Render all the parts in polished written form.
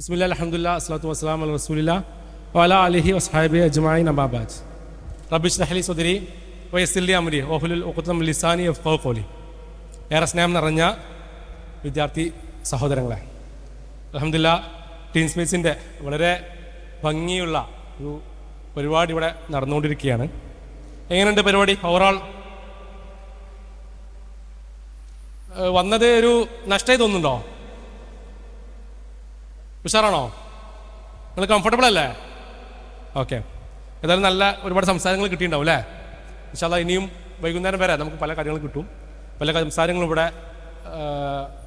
ബിസ്മില്ലാ അൽഹംദുലില്ലാ അസ്സലാത്തു വസ്സലാമു അലാ റസൂലില്ലാ വഅലാ ആലിഹി വസ്ഹബിഹി അജ്മഈൻ അമ്മാ ബഅദ്. റബ്ബി ഇശ്റഹ് ലി സദ്രി വയസ്സിർ ലി അംരി വഹ്ലുൽ ഉഖ്ദതം മിൻ ലിസാനി യഫ്ഖഹു ഖൗലി. ഏറെ സ്നേഹം നിറഞ്ഞ വിദ്യാർത്ഥി സഹോദരങ്ങളെ, അൽഹംദുലില്ലാ ടീം സ്പേസിൻ്റെ വളരെ ഭംഗിയുള്ള ഒരു പരിപാടി ഇവിടെ നടന്നുകൊണ്ടിരിക്കുകയാണ്. എങ്ങനെയുണ്ട് പരിപാടി? ഓവറോൾ വന്നത് ഒരു നഷ്ടമായി തോന്നുന്നുണ്ടോ? ഉഷാറാണോ? നിങ്ങൾ കംഫർട്ടബിൾ അല്ലേ? ഓക്കെ. ഏതായാലും നല്ല ഒരുപാട് സംസാരങ്ങൾ കിട്ടിയിട്ടുണ്ടാവും അല്ലേ? ഇൻഷാ അല്ലാഹ് ഇനിയും വൈകുന്നേരം വരെ നമുക്ക് പല കാര്യങ്ങളും കിട്ടും. പല സംസാരങ്ങളും ഇവിടെ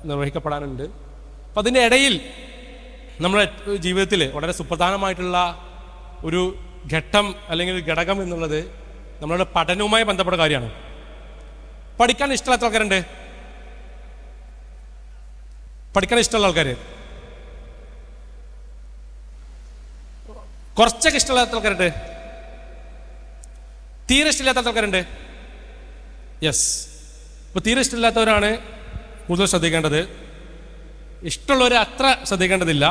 നിർവഹിക്കപ്പെടാനുണ്ട്. അപ്പം അതിൻ്റെ ഇടയിൽ നമ്മുടെ ജീവിതത്തിൽ വളരെ സുപ്രധാനമായിട്ടുള്ള ഒരു ഘട്ടം അല്ലെങ്കിൽ ഒരു ഘടകം എന്നുള്ളത് നമ്മളുടെ പഠനവുമായി ബന്ധപ്പെട്ട കാര്യമാണ്. പഠിക്കാൻ ഇഷ്ടമില്ലാത്ത ആൾക്കാരുണ്ട്? പഠിക്കാൻ ഇഷ്ടമുള്ള ആൾക്കാർ? കുറച്ചൊക്കെ ഇഷ്ടമില്ലാത്ത ആൾക്കാരുണ്ട്? തീരെ ഇഷ്ടമില്ലാത്ത ആൾക്കാരുണ്ട്? യെസ്. ഇപ്പോൾ തീരെ ഇഷ്ടമില്ലാത്തവരാണ് കൂടുതൽ ശ്രദ്ധിക്കേണ്ടത്. ഇഷ്ടമുള്ളവർ അത്ര ശ്രദ്ധിക്കേണ്ടതില്ല.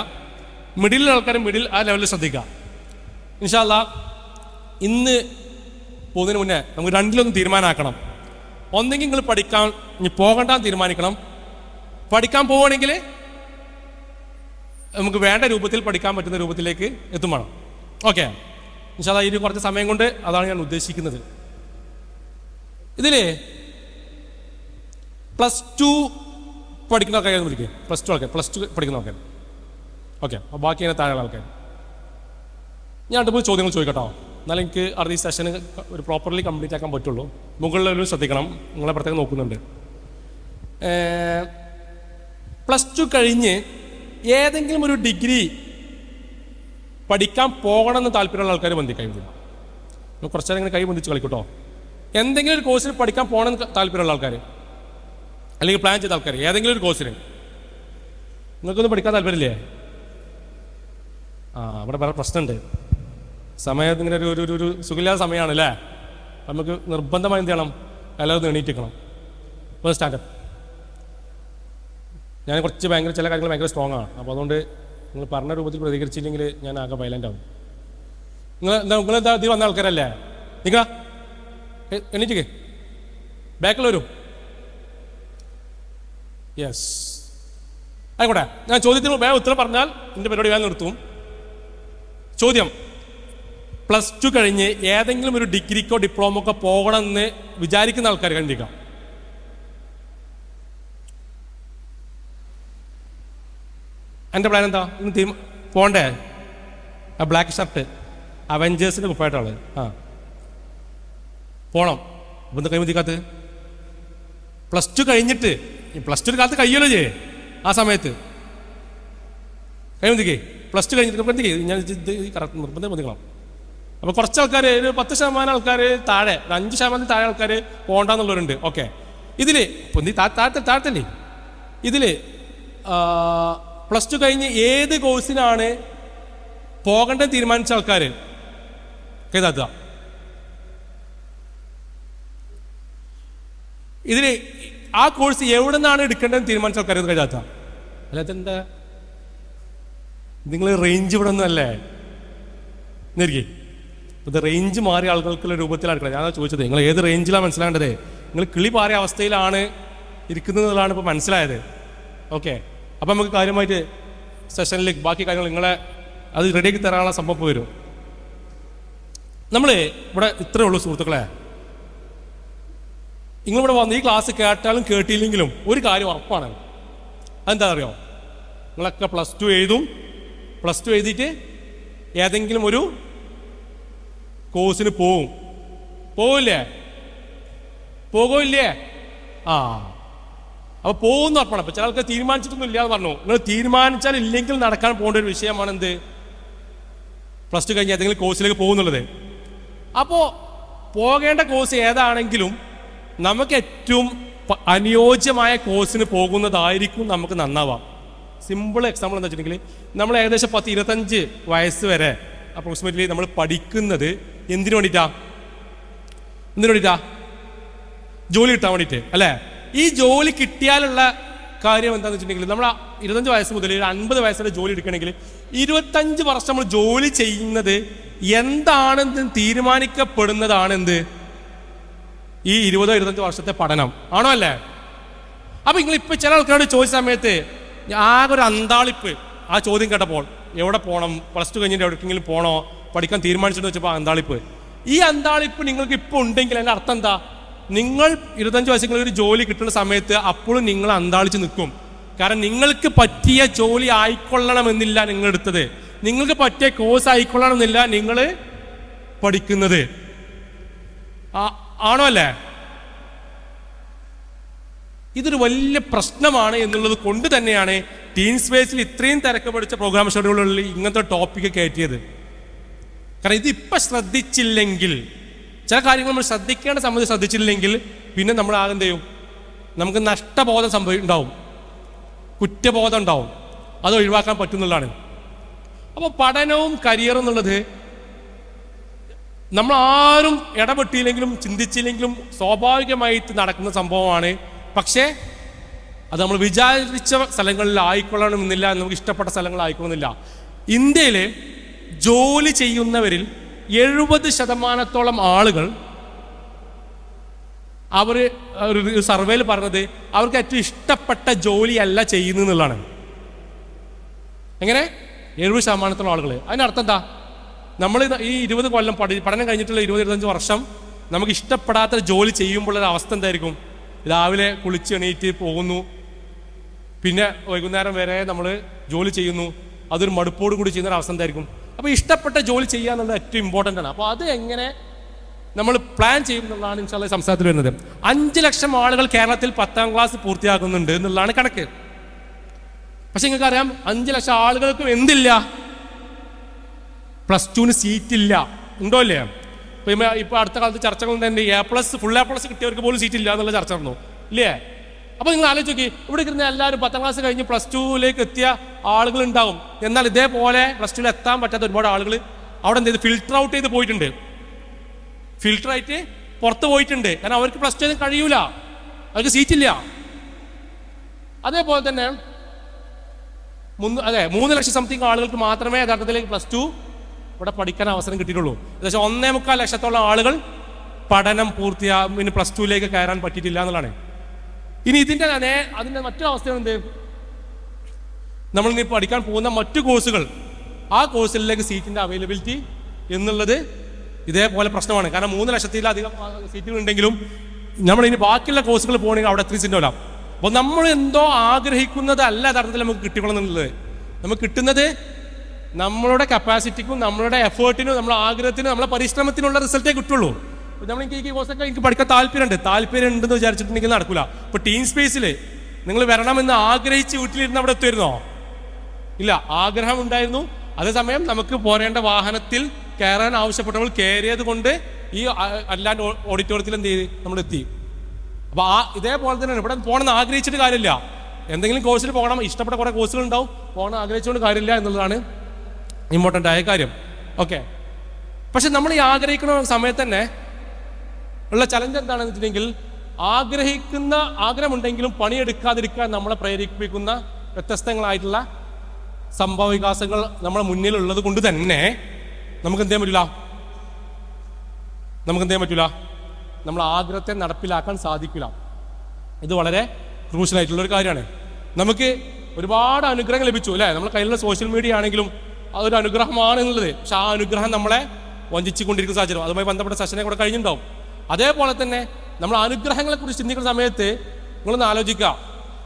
മിഡിലുള്ള ആൾക്കാർ മിഡിൽ ആ ലെവലിൽ ശ്രദ്ധിക്കുക. ഇൻഷാ അല്ലാഹ് ഇന്ന് പോകുന്നതിന് മുന്നേ നമുക്ക് രണ്ടിലൊന്ന് തീരുമാനമാക്കണം. ഒന്നെങ്കിൽ നിങ്ങൾ പഠിക്കാൻ ഇനി പോകണ്ടെന്ന് തീരുമാനിക്കണം. പഠിക്കാൻ പോവുകയാണെങ്കിൽ നമുക്ക് വേണ്ട രൂപത്തിൽ പഠിക്കാൻ പറ്റുന്ന രൂപത്തിലേക്ക് എത്തും വേണം. ഓക്കെ. ഇൻഷാ അല്ലാഹ് ഇനി കുറച്ച് സമയം കൊണ്ട് അതാണ് ഞാൻ ഉദ്ദേശിക്കുന്നത്. ഇതിൽ +2 പഠിക്കുന്ന ആൾക്കാരെന്ന് വിളിക്കുക. +2 പഠിക്കുന്ന ആൾക്കാർ. ഓക്കെ. അപ്പോൾ ബാക്കി അതിനെ താഴെയുള്ള ആൾക്കാർ. ഞാൻ രണ്ട് മൂന്ന് ചോദ്യങ്ങൾ ചോദിക്കട്ടോ, എന്നാലും എനിക്ക് അടുത്ത ഈ സെഷന് ഒരു പ്രോപ്പർലി കംപ്ലീറ്റ് ആക്കാൻ പറ്റുള്ളൂ. മുകളിലൊരു ശ്രദ്ധിക്കണം, നിങ്ങളെ പ്രത്യേകം നോക്കുന്നുണ്ട്. +2 കഴിഞ്ഞ് ഏതെങ്കിലും ഒരു ഡിഗ്രി പഠിക്കാൻ പോകണമെന്ന് താല്പര്യമുള്ള ആൾക്കാർ കൈ പൊന്തിക്കുക. കുറച്ച് നേരം ഇങ്ങനെ കൈ പൊന്തിച്ച് കളിക്കട്ടോ. എന്തെങ്കിലും ഒരു കോഴ്സിന് പഠിക്കാൻ പോകണമെന്ന് താല്പര്യമുള്ള ആൾക്കാർ, അല്ലെങ്കിൽ പ്ലാൻ ചെയ്ത ആൾക്കാർ, ഏതെങ്കിലും ഒരു കോഴ്സിന് നിങ്ങൾക്കൊന്നും പഠിക്കാൻ താല്പര്യമില്ലേ? അവിടെ വേറെ പ്രശ്നമുണ്ട്. സമയത്ത് ഇങ്ങനെ ഒരു സുഖമില്ലാത്ത സമയമാണ് അല്ലേ? നമുക്ക് നിർബന്ധമായി എന്ത് ചെയ്യണം? എല്ലാവരും എണീറ്റിക്കണം. ഒരു സ്റ്റാൻഡപ്പ്. ഞാൻ കുറച്ച് ചില കാര്യങ്ങൾ ഭയങ്കര സ്ട്രോങ് ആണ്. അപ്പോൾ അതുകൊണ്ട് നിങ്ങൾ പറഞ്ഞ രൂപത്തിൽ പ്രതികരിച്ചില്ലെങ്കിൽ ഞാൻ ആകെ വയലൻ്റ് ആവും. നിങ്ങളെന്താ ഇതിൽ വന്ന ആൾക്കാരല്ലേ? നിങ്ങൾ എണീറ്റിക്ക്, ബാക്കിൽ വരും. യെസ്, ആയിക്കോട്ടെ. ഞാൻ ചോദ്യത്തിന് വേഗം ഉത്തരം പറഞ്ഞാൽ എൻ്റെ പരിപാടി വേഗം നിർത്തും. ചോദ്യം: +2 കഴിഞ്ഞ് ഏതെങ്കിലും ഒരു ഡിഗ്രിക്കോ ഡിപ്ലോമക്കോ പോകണമെന്ന് വിചാരിക്കുന്ന ആൾക്കാർ കണ്ടിരിക്കാം. എൻ്റെ പ്ലാൻ എന്താ? ഇന്ന് പോണ്ടേ? ആ ബ്ലാക്ക് ഷർട്ട് അവഞ്ചേഴ്സിൻ്റെ കുപ്പായിട്ടാള് പോണം. അപ്പം എന്താ കൈമുതിക്കാത്ത? +2 കഴിഞ്ഞിട്ട് +2 കാലത്ത് കഴിയുമല്ലോ ചെയ്യേ. ആ സമയത്ത് കൈമുതിക്കേ. +2 കഴിഞ്ഞിട്ട് ഞാൻ കറക്റ്റ് നിർബന്ധം പൊന്തിക്കണം. അപ്പോൾ കുറച്ച് ആൾക്കാർ, ഒരു 10% ആൾക്കാർ താഴെ, ഒരു 5% താഴെ ആൾക്കാർ പോകണ്ടെന്നുള്ളവരുണ്ട്. ഓക്കെ. ഇതിൽ താഴത്തല്ലേ? ഇതിൽ +2 കഴിഞ്ഞ് ഏത് കോഴ്സിനാണ് പോകേണ്ടത് തീരുമാനിച്ച ആൾക്കാർ കൈതാത്തുക. ഇതിൽ ആ കോഴ്സ് എവിടെ നിന്നാണ് എടുക്കേണ്ടതെന്ന് തീരുമാനിച്ച ആൾക്കാർ കൈതാത്തുക. അല്ലാതെന്താ നിങ്ങൾ റേഞ്ച് ഇവിടെ ഒന്നും അല്ലേ എന്നിരിക്കേ. ഇത് റേഞ്ച് മാറിയ ആളുകൾക്കുള്ള രൂപത്തിലാണ് എടുക്കുന്നത്. ഞാൻ ചോദിച്ചത് നിങ്ങൾ ഏത് റേഞ്ചിലാണ് മനസ്സിലാകേണ്ടത്? നിങ്ങൾ കിളി പാറിയ അവസ്ഥയിലാണ് ഇരിക്കുന്നതാണ് ഇപ്പോൾ മനസ്സിലായത്. ഓക്കെ. അപ്പം നമുക്ക് കാര്യമായിട്ട് സെഷനിൽ ബാക്കി കാര്യങ്ങൾ നിങ്ങളെ അത് റെഡിയാക്കി തരാനുള്ള സംഭവം വരും. നമ്മൾ ഇവിടെ ഇത്രയേ ഉള്ളൂ സുഹൃത്തുക്കളെ. നിങ്ങളിവിടെ വന്ന് ഈ ക്ലാസ് കേട്ടാലും കേട്ടില്ലെങ്കിലും ഒരു കാര്യം ഉറപ്പാണ്. അതെന്താ അറിയോ? നിങ്ങളൊക്കെ +2 എഴുതും. +2 എഴുതിയിട്ട് ഏതെങ്കിലും ഒരു കോഴ്സിന് പോവില്ലേ? പോകുമില്ലേ? അപ്പോൾ പോകുന്ന ഉറപ്പാണ്. അപ്പോൾ ചില ആൾക്കാർ തീരുമാനിച്ചിട്ടൊന്നും ഇല്ലാന്ന് പറഞ്ഞു. നിങ്ങൾ തീരുമാനിച്ചാൽ ഇല്ലെങ്കിൽ നടക്കാൻ പോകേണ്ട ഒരു വിഷയമാണ് എന്ത്? +2 കഴിഞ്ഞ് ഏതെങ്കിലും കോഴ്സിലേക്ക് പോകുന്നുള്ളത്. അപ്പോൾ പോകേണ്ട കോഴ്സ് ഏതാണെങ്കിലും നമുക്ക് ഏറ്റവും അനുയോജ്യമായ കോഴ്സിന് പോകുന്നതായിരിക്കും നമുക്ക് നന്നാവാം. സിമ്പിൾ എക്സാമ്പിൾ എന്താ വെച്ചിട്ടുണ്ടെങ്കിൽ, നമ്മൾ ഏകദേശം 10-25 വയസ്സ് വരെ അപ്രോക്സിമേറ്റ്ലി നമ്മൾ പഠിക്കുന്നത് എന്തിനു വേണ്ടിയിട്ടാ? ജോലി കിട്ടാൻ വേണ്ടിയിട്ട് അല്ലേ? ഈ ജോലി കിട്ടിയാലുള്ള കാര്യം എന്താണെന്ന് വെച്ചിട്ടുണ്ടെങ്കിൽ നമ്മൾ 25 വയസ്സ് മുതൽ 50 വയസ്സിലെ ജോലി എടുക്കണമെങ്കിൽ 25 വർഷം നമ്മൾ ജോലി ചെയ്യുന്നത് എന്താണെന്ന് തീരുമാനിക്കപ്പെടുന്നതാണെന്ത് ഈ 20-25 വർഷത്തെ പഠനം ആണോ അല്ലേ? അപ്പൊ നിങ്ങളിപ്പോൾ ചില ആൾക്കാരോട് ചോദിച്ച സമയത്ത് ആകെ ഒരു അന്താളിപ്പ് ആ ചോദ്യം കേട്ടപ്പോൾ, എവിടെ പോകണം, +2 കഴിഞ്ഞിട്ട് എവിടേക്കെങ്കിലും പോകണോ, പഠിക്കാൻ തീരുമാനിച്ചിട്ട് വെച്ചപ്പോൾ അന്താളിപ്പ്. ഈ അന്താളിപ്പ് നിങ്ങൾക്ക് ഇപ്പോൾ ഉണ്ടെങ്കിൽ അതിൻ്റെ അർത്ഥം എന്താ? നിങ്ങൾ 25 വയസ്സിൽ ഒരു ജോലി കിട്ടുന്ന സമയത്ത് അപ്പോഴും നിങ്ങൾ അന്താളിച്ച് നിൽക്കും. കാരണം നിങ്ങൾക്ക് പറ്റിയ ജോലി ആയിക്കൊള്ളണമെന്നില്ല നിങ്ങൾ എടുത്തത്, നിങ്ങൾക്ക് പറ്റിയ കോഴ്സ് ആയിക്കൊള്ളണമെന്നില്ല നിങ്ങൾ പഠിക്കുന്നത്. ആണോ അല്ലേ? ഇതൊരു വലിയ പ്രശ്നമാണ് എന്നുള്ളത് കൊണ്ട് തന്നെയാണ് ടീൻ സ്പേസിൽ ഇത്രയും തിരക്ക് പഠിച്ച പ്രോഗ്രാം ഷെഡ്യൂളുകളിൽ ഇങ്ങനത്തെ ടോപ്പിക്ക് കയറ്റിയത്. കാരണം ഇതിപ്പോൾ ശ്രദ്ധിച്ചില്ലെങ്കിൽ, ചില കാര്യങ്ങൾ നമ്മൾ ശ്രദ്ധിക്കേണ്ട സമയത്ത് ശ്രദ്ധിച്ചില്ലെങ്കിൽ പിന്നെ നമ്മൾ ആകെ എന്ത് ചെയ്യും? നമുക്ക് നഷ്ടബോധം ഉണ്ടാവും, കുറ്റബോധം ഉണ്ടാവും. അത് ഒഴിവാക്കാൻ പറ്റുന്നുള്ളതാണ്. അപ്പോൾ പഠനവും കരിയറും എന്നുള്ളത് നമ്മൾ ആരും ഇടപെട്ടില്ലെങ്കിലും ചിന്തിച്ചില്ലെങ്കിലും സ്വാഭാവികമായിട്ട് നടക്കുന്ന സംഭവമാണ്. പക്ഷേ അത് നമ്മൾ വിചാരിച്ച സ്ഥലങ്ങളിൽ ആയിക്കൊള്ളണമെന്നില്ല, നമുക്ക് ഇഷ്ടപ്പെട്ട സ്ഥലങ്ങളിൽ ആയിക്കൊള്ളുന്നില്ല. ഇന്ത്യയിൽ ജോലി ചെയ്യുന്നവരിൽ 70% ആളുകൾ അവർ ഒരു സർവേയിൽ പറഞ്ഞത് അവർക്ക് ഏറ്റവും ഇഷ്ടപ്പെട്ട ജോലിയല്ല ചെയ്യുന്നതെന്നുള്ളതാണ്. എങ്ങനെ? 70% ആളുകൾ. അതിനർത്ഥം എന്താ? നമ്മൾ ഈ 20 കൊല്ലം പഠനം കഴിഞ്ഞിട്ടുള്ള 20-25 വർഷം നമുക്ക് ഇഷ്ടപ്പെടാത്ത ജോലി ചെയ്യുമ്പോഴുള്ള അവസ്ഥ എന്തായിരിക്കും? രാവിലെ കുളിച്ച് എണീറ്റ് പോകുന്നു, പിന്നെ വൈകുന്നേരം വരെ നമ്മൾ ജോലി ചെയ്യുന്നു, അതൊരു മടുപ്പോട് കൂടി ചെയ്യുന്ന അവസ്ഥ എന്തായിരിക്കും? അപ്പോൾ ഇഷ്ടപ്പെട്ട ജോലി ചെയ്യുക എന്നുള്ളത് ഏറ്റവും ഇമ്പോർട്ടൻ്റ് ആണ്. അപ്പോൾ അത് എങ്ങനെ നമ്മൾ പ്ലാൻ ചെയ്യുന്നതാണ് ഇൻഷാല്ലാഹ് സംസാരത്തിൽ വരുന്നത്. 5 ലക്ഷം ആളുകൾ കേരളത്തിൽ 10ാം ക്ലാസ് പൂർത്തിയാക്കുന്നുണ്ട് എന്നുള്ളതാണ് കണക്ക്. പക്ഷെ നിങ്ങൾക്കറിയാം 5 ലക്ഷം ആളുകൾക്കും എന്തില്ല? +2 സീറ്റില്ല. ഉണ്ടോ ഇല്ലേ? ഇപ്പൊ അടുത്ത കാലത്ത് ചർച്ചകൾ തന്നെ ഫുൾ A+ കിട്ടിയവർക്ക് പോലും സീറ്റ് ഇല്ല എന്നുള്ള ചർച്ച നടന്നു ഇല്ലേ? അപ്പൊ നിങ്ങൾ ആലോചിച്ച് നോക്കി, ഇവിടെ ഇരുന്ന് എല്ലാവരും 10ാം ക്ലാസ് കഴിഞ്ഞ് +2ലേക്ക് എത്തിയ ആളുകൾ ഉണ്ടാവും. എന്നാൽ ഇതേപോലെ +2ൽ എത്താൻ പറ്റാത്ത ഒരുപാട് ആളുകൾ അവിടെ എന്ത് ചെയ്ത് ഫിൽട്ടർ ഔട്ട് ചെയ്ത് പോയിട്ടുണ്ട്, ഫിൽട്ടർ ആയിട്ട് പുറത്ത് പോയിട്ടുണ്ട്. കാരണം അവർക്ക് +2 കഴിയൂല, അവർക്ക് സീറ്റില്ല. അതേപോലെ തന്നെ 3 ലക്ഷം സംതിങ് ആളുകൾക്ക് മാത്രമേ യഥാർത്ഥത്തിലേക്ക് +2 ഇവിടെ പഠിക്കാൻ അവസരം കിട്ടിയിട്ടുള്ളൂ. ഏകദേശം 1.25 ലക്ഷത്തോളം ആളുകൾ പഠനം പിന്നെ +2ലേക്ക് കയറാൻ പറ്റിയിട്ടില്ല എന്നുള്ളതാണ്. ഇനി അതിൻ്റെ മറ്റൊരു അവസ്ഥയാണ് എന്ത്? നമ്മളിനി പഠിക്കാൻ പോകുന്ന മറ്റു കോഴ്സുകൾ, ആ കോഴ്സുകളിലേക്ക് സീറ്റിൻ്റെ അവൈലബിലിറ്റി എന്നുള്ളത് ഇതേപോലെ പ്രശ്നമാണ്. കാരണം 3 ലക്ഷത്തിലധികം സീറ്റുകൾ ഉണ്ടെങ്കിലും നമ്മളിനി ബാക്കിയുള്ള കോഴ്സുകൾ പോകണമെങ്കിൽ അവിടെ 3 സീറ്റ് വരാം. അപ്പോൾ നമ്മൾ എന്തോ ആഗ്രഹിക്കുന്നതല്ല യഥാർത്ഥത്തിൽ നമുക്ക് കിട്ടിക്കൊള്ളുന്നുള്ളത്. നമുക്ക് കിട്ടുന്നത് നമ്മളുടെ കപ്പാസിറ്റിക്കും നമ്മളുടെ എഫേർട്ടിനും നമ്മുടെ ആഗ്രഹത്തിനും നമ്മുടെ പരിശ്രമത്തിനുള്ള റിസൾട്ടേ കിട്ടുള്ളൂ. നമ്മൾ ഈ കോഴ്സൊക്കെ എനിക്ക് പഠിക്കാൻ താല്പര്യം ഉണ്ടെന്ന് വിചാരിച്ചിട്ടുണ്ടെങ്കിൽ നടക്കില്ല. ഇപ്പോൾ ടീൻ സ്പേസിൽ നിങ്ങൾ വരണമെന്ന് ആഗ്രഹിച്ച് വീട്ടിലിരുന്ന് അവിടെ എത്തുമായിരുന്നോ? ഇല്ല, ആഗ്രഹം ഉണ്ടായിരുന്നു. അതേസമയം നമുക്ക് പോരേണ്ട വാഹനത്തിൽ കയറാൻ ആവശ്യപ്പെട്ടവൾ കയറിയത് കൊണ്ട് ഈ അല്ലാണ്ട് ഓഡിറ്റോറിയത്തിൽ എന്ത് ചെയ്ത് നമ്മൾ എത്തി. അപ്പോൾ ഇതേപോലെ തന്നെ ഇവിടെ പോകണമെന്ന് ആഗ്രഹിച്ചിട്ട് കാര്യമില്ല. എന്തെങ്കിലും കോഴ്സിൽ പോകണം, ഇഷ്ടപ്പെട്ട കുറേ കോഴ്സുകൾ ഉണ്ടാവും, പോകണം ആഗ്രഹിച്ചുകൊണ്ട് കാര്യമില്ല എന്നുള്ളതാണ് ഇമ്പോർട്ടൻ്റ് ആയ കാര്യം. ഓക്കെ, പക്ഷെ നമ്മൾ ഈ ആഗ്രഹിക്കുന്ന സമയത്ത് തന്നെ ഉള്ള ചലഞ്ച് എന്താണെന്ന് വെച്ചിട്ടുണ്ടെങ്കിൽ, ആഗ്രഹമുണ്ടെങ്കിലും പണിയെടുക്കാതിരിക്കാൻ നമ്മളെ പ്രേരിപ്പിക്കുന്ന വ്യത്യസ്തങ്ങളായിട്ടുള്ള സംഭവ വികാസങ്ങൾ നമ്മുടെ മുന്നിലുള്ളത് കൊണ്ട് തന്നെ നമുക്ക് എന്ത് ചെയ്യാൻ പറ്റില്ല, നമ്മൾ ആഗ്രഹത്തെ നടപ്പിലാക്കാൻ സാധിക്കില്ല. ഇത് വളരെ ക്രൂഷ്യലായിട്ടുള്ളൊരു കാര്യമാണ്. നമുക്ക് ഒരുപാട് അനുഗ്രഹം ലഭിച്ചു അല്ലേ? നമ്മുടെ കയ്യിലുള്ള സോഷ്യൽ മീഡിയ ആണെങ്കിലും അതൊരു അനുഗ്രഹമാണ് എന്നുള്ളത്. പക്ഷെ ആ അനുഗ്രഹം നമ്മളെ വഞ്ചിച്ചുകൊണ്ടിരിക്കുന്ന സാഹചര്യം, അതുമായി ബന്ധപ്പെട്ട സെഷനെ കൂടെ കഴിഞ്ഞിട്ടുണ്ടാവും. അതേപോലെ തന്നെ നമ്മൾ അനുഗ്രഹങ്ങളെക്കുറിച്ച് ചിന്തിക്കുന്ന സമയത്ത് നിങ്ങളൊന്ന് ആലോചിക്കുക.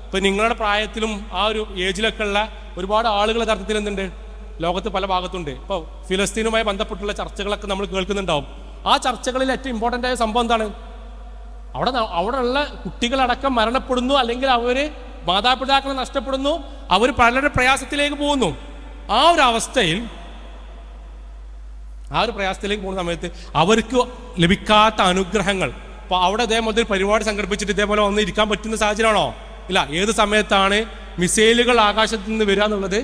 ഇപ്പം നിങ്ങളുടെ പ്രായത്തിലും ആ ഒരു ഏജിലൊക്കെ ഉള്ള ഒരുപാട് ആളുകൾ യഥാർത്ഥത്തിൽ എന്തുണ്ട് ലോകത്ത് പല ഭാഗത്തുണ്ട്. ഇപ്പോൾ ഫിലസ്തീനുമായി ബന്ധപ്പെട്ടുള്ള ചർച്ചകളൊക്കെ നമ്മൾ കേൾക്കുന്നുണ്ടാവും. ആ ചർച്ചകളിൽ ഏറ്റവും ഇമ്പോർട്ടൻ്റ് ആയ സംഭവം എന്താണ്? അവിടെയുള്ള കുട്ടികളടക്കം മരണപ്പെടുന്നു, അല്ലെങ്കിൽ അവർ മാതാപിതാക്കളെ നഷ്ടപ്പെടുന്നു, അവർ പലരുടെ പ്രയാസത്തിലേക്ക് പോകുന്നു. ആ ഒരു പ്രയാസത്തിലേക്ക് പോകുന്ന സമയത്ത് അവർക്ക് ലഭിക്കാത്ത അനുഗ്രഹങ്ങൾ, അപ്പോൾ അവിടെ ഇതേപോലെ പരിപാടി സംഘടിപ്പിച്ചിട്ട് ഇതേപോലെ വന്ന് ഇരിക്കാൻ പറ്റുന്ന സാഹചര്യമാണോ? ഇല്ല. ഏത് സമയത്താണ് മിസൈലുകൾ ആകാശത്ത് നിന്ന് വരിക എന്നുള്ളത്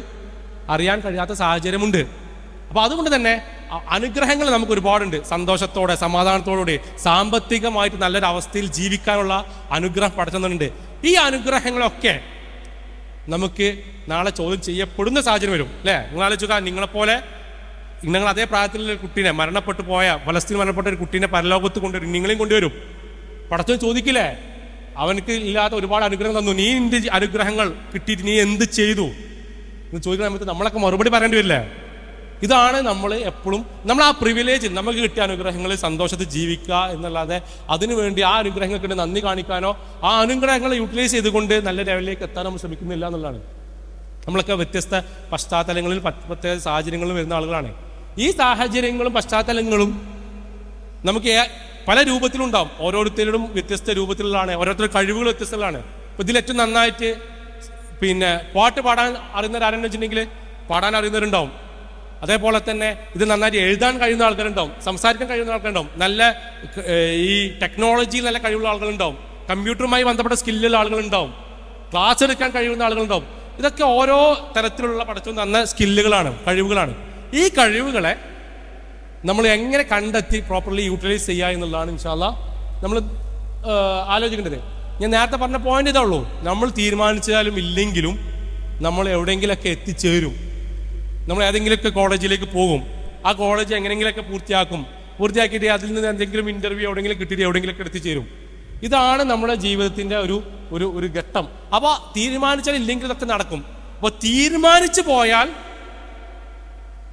അറിയാൻ കഴിയാത്ത സാഹചര്യമുണ്ട്. അപ്പോൾ അതുകൊണ്ട് തന്നെ അനുഗ്രഹങ്ങൾ നമുക്ക് ഒരുപാടുണ്ട്. സന്തോഷത്തോടെ സമാധാനത്തോടെ സാമ്പത്തികമായിട്ട് നല്ലൊരു അവസ്ഥയിൽ ജീവിക്കാനുള്ള അനുഗ്രഹം പഠിച്ചുന്നുണ്ട്. ഈ അനുഗ്രഹങ്ങളൊക്കെ നമുക്ക് നാളെ ചോദ്യം ചെയ്യപ്പെടുന്ന സാഹചര്യം വരും അല്ലേ? നിങ്ങൾ ആലോചിക്കുക, നിങ്ങളെപ്പോലെ നിങ്ങൾ അതേ പ്രായത്തിലുള്ള കുട്ടീനെ, മരണപ്പെട്ടു പോയ ഫലസ്തീൻ മരണപ്പെട്ട ഒരു കുട്ടീനെ പരലോകത്ത് കൊണ്ടുവരും, നിങ്ങളെയും കൊണ്ടുവരും. പടച്ചവൻ ചോദിക്കില്ലേ, അവനക്ക് ഇല്ലാത്ത ഒരുപാട് അനുഗ്രഹം തന്നു, നീ നിന്റെ അനുഗ്രഹങ്ങൾ കിട്ടിയിട്ട് നീ എന്ത് ചെയ്തു എന്ന് ചോദിക്കുന്ന സമയത്ത് നമ്മളൊക്കെ മറുപടി പറയേണ്ടി വരില്ലേ? ഇതാണ് നമ്മൾ എപ്പോഴും നമ്മൾ ആ പ്രിവിലേജ്, നമുക്ക് കിട്ടിയ അനുഗ്രഹങ്ങളിൽ സന്തോഷത്തിൽ ജീവിക്കുക എന്നല്ലാതെ അതിനുവേണ്ടി ആ അനുഗ്രഹങ്ങൾക്ക് നന്ദി കാണിക്കാനോ ആ അനുഗ്രഹങ്ങളെ യൂട്ടിലൈസ് ചെയ്തുകൊണ്ട് നല്ല ലെവലിലേക്ക് എത്താൻ നമ്മൾ ശ്രമിക്കുന്നില്ല എന്നുള്ളതാണ്. നമ്മളൊക്കെ വ്യത്യസ്ത പശ്ചാത്തലങ്ങളിൽ പ്രത്യേക സാഹചര്യങ്ങളിൽ വരുന്ന ആളുകളാണ്. ഈ സാഹചര്യങ്ങളും പശ്ചാത്തലങ്ങളും നമുക്ക് പല രൂപത്തിലുണ്ടാവും, ഓരോരുത്തരും വ്യത്യസ്ത രൂപത്തിലുള്ളതാണ്, ഓരോരുത്തരുടെ കഴിവുകൾ വ്യത്യസ്തങ്ങളാണ്. ഇപ്പം ഇതിലേറ്റവും നന്നായിട്ട് പാട്ട് പാടാൻ അറിയുന്നവരാരെന്ന് വെച്ചിട്ടുണ്ടെങ്കിൽ പാടാൻ അറിയുന്നവരുണ്ടാവും. അതേപോലെ തന്നെ ഇത് നന്നായിട്ട് എഴുതാൻ കഴിയുന്ന ആൾക്കാരുണ്ടാവും, സംസാരിക്കാൻ കഴിയുന്ന ആൾക്കാരുണ്ടാവും, നല്ല ഈ ടെക്നോളജിയിൽ നല്ല കഴിവുള്ള ആളുകളുണ്ടാവും, കമ്പ്യൂട്ടറുമായി ബന്ധപ്പെട്ട സ്കില്ലുള്ള ആളുകളുണ്ടാവും, ക്ലാസ് എടുക്കാൻ കഴിയുന്ന ആളുകളുണ്ടാവും. ഇതൊക്കെ ഓരോ തരത്തിലുള്ള പഠിച്ചു തന്ന സ്കില്ലുകളാണ്, കഴിവുകളാണ്. ഈ കഴിവുകളെ നമ്മൾ എങ്ങനെ കണ്ടെത്തി പ്രോപ്പർലി യൂട്ടിലൈസ് ചെയ്യുക എന്നുള്ളതാണ് ഇൻഷാ അല്ലാഹ് നമ്മൾ ആലോചിക്കേണ്ടത്. ഞാൻ നേരത്തെ പറഞ്ഞ പോയിന്റ് ഇതേ ഉള്ളൂ, നമ്മൾ തീരുമാനിച്ചാലും ഇല്ലെങ്കിലും നമ്മൾ എവിടെയെങ്കിലൊക്കെ എത്തിച്ചേരും. നമ്മൾ ഏതെങ്കിലുമൊക്കെ കോളേജിലേക്ക് പോകും, ആ കോളേജ് എങ്ങനെയെങ്കിലൊക്കെ പൂർത്തിയാക്കിയിട്ട് അതിൽ നിന്ന് എന്തെങ്കിലും ഇന്റർവ്യൂ എവിടെയെങ്കിലും കിട്ടിയിട്ട് എവിടെയെങ്കിലൊക്കെ എത്തിച്ചേരും. ഇതാണ് നമ്മുടെ ജീവിതത്തിന്റെ ഒരു ഘട്ടം. അപ്പോൾ തീരുമാനിച്ചാൽ ഇല്ലെങ്കിൽ ഇതൊക്കെ നടക്കും. അപ്പോൾ തീരുമാനിച്ചു പോയാൽ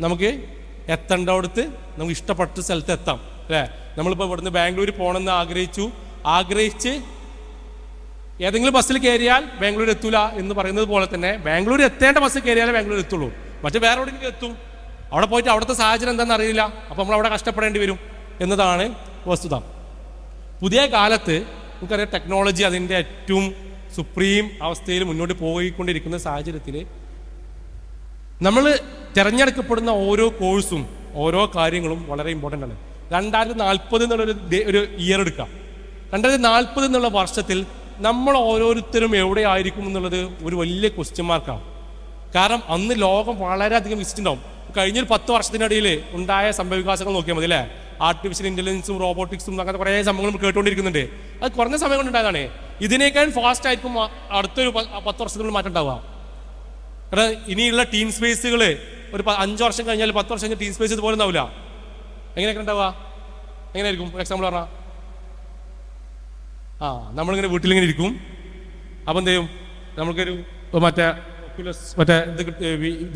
നമുക്ക് എത്തേണ്ടടുത്ത് നമുക്ക് ഇഷ്ടപ്പെട്ട സ്ഥലത്ത് എത്താം അല്ലേ? നമ്മളിപ്പോൾ ഇവിടുന്ന് ബാംഗ്ലൂർ പോകണമെന്ന് ആഗ്രഹിച്ച് ഏതെങ്കിലും ബസ്സിൽ കയറിയാൽ ബാംഗ്ലൂർ എത്തൂല എന്ന് പറയുന്നത് പോലെ തന്നെ ബാംഗ്ലൂർ എത്തേണ്ട ബസ്സിൽ കയറിയാലേ ബാംഗ്ലൂർ എത്തുള്ളൂ. മറ്റു വേറെ എവിടെയെങ്കിലും എത്തും, അവിടെ പോയിട്ട് അവിടുത്തെ സാഹചര്യം എന്താണെന്ന് അറിയില്ല, അപ്പോൾ നമ്മൾ അവിടെ കഷ്ടപ്പെടേണ്ടി വരും എന്നതാണ് വസ്തുത. പുതിയ കാലത്ത് നമുക്കറിയാം, ടെക്നോളജി അതിൻ്റെ ഏറ്റവും സുപ്രീം അവസ്ഥയിൽ മുന്നോട്ട് പോയിക്കൊണ്ടിരിക്കുന്ന സാഹചര്യത്തിൽ നമ്മൾ തിരഞ്ഞെടുക്കപ്പെടുന്ന ഓരോ കോഴ്സും ഓരോ കാര്യങ്ങളും വളരെ ഇമ്പോർട്ടൻ്റ് ആണ്. 2040 എന്നുള്ളൊരു ഇയർ എടുക്കാം. 2040 എന്നുള്ള വർഷത്തിൽ നമ്മൾ ഓരോരുത്തരും എവിടെ ആയിരിക്കും എന്നുള്ളത് ഒരു വലിയ ക്വസ്റ്റ്യൻ മാർക്കാണ്. കാരണം അന്ന് ലോകം വളരെയധികം വികസിച്ചിട്ടുണ്ടാവും. കഴിഞ്ഞൊരു 10 വർഷത്തിനിടയിൽ ഉണ്ടായ സംഭവവികാസങ്ങൾ നോക്കിയാൽ മതി അല്ലേ? ആർട്ടിഫിഷ്യൽ ഇന്റലിജൻസും റോബോട്ടിക്സും അങ്ങനത്തെ കുറേ സംഭവങ്ങൾ കേട്ടുകൊണ്ടിരിക്കുന്നുണ്ട്. അത് കുറഞ്ഞ സമയം കൊണ്ടുണ്ടായതാണ്. ഇതിനേക്കാൾ ഫാസ്റ്റ് ആയിരിക്കും അടുത്തൊരു 10 വർഷത്തിനുള്ളിൽ മാറ്റം ഉണ്ടാവുക. കാരണം ഇനിയുള്ള ടീം സ്പേസുകൾ ഒരു 5 വർഷം കഴിഞ്ഞാൽ 10 വർഷം കഴിഞ്ഞാൽ ടീം സ്പേസ് ഇതുപോലെ ഉണ്ടാവില്ല. എങ്ങനെയൊക്കെ ഉണ്ടാവുക? എങ്ങനെയായിരിക്കും? ഒരു എക്സാമ്പിൾ പറഞ്ഞാൽ, നമ്മളിങ്ങനെ വീട്ടിലിങ്ങനെ ഇരിക്കും. അപ്പം എന്ത് ചെയ്യും? നമുക്കൊരു മറ്റേ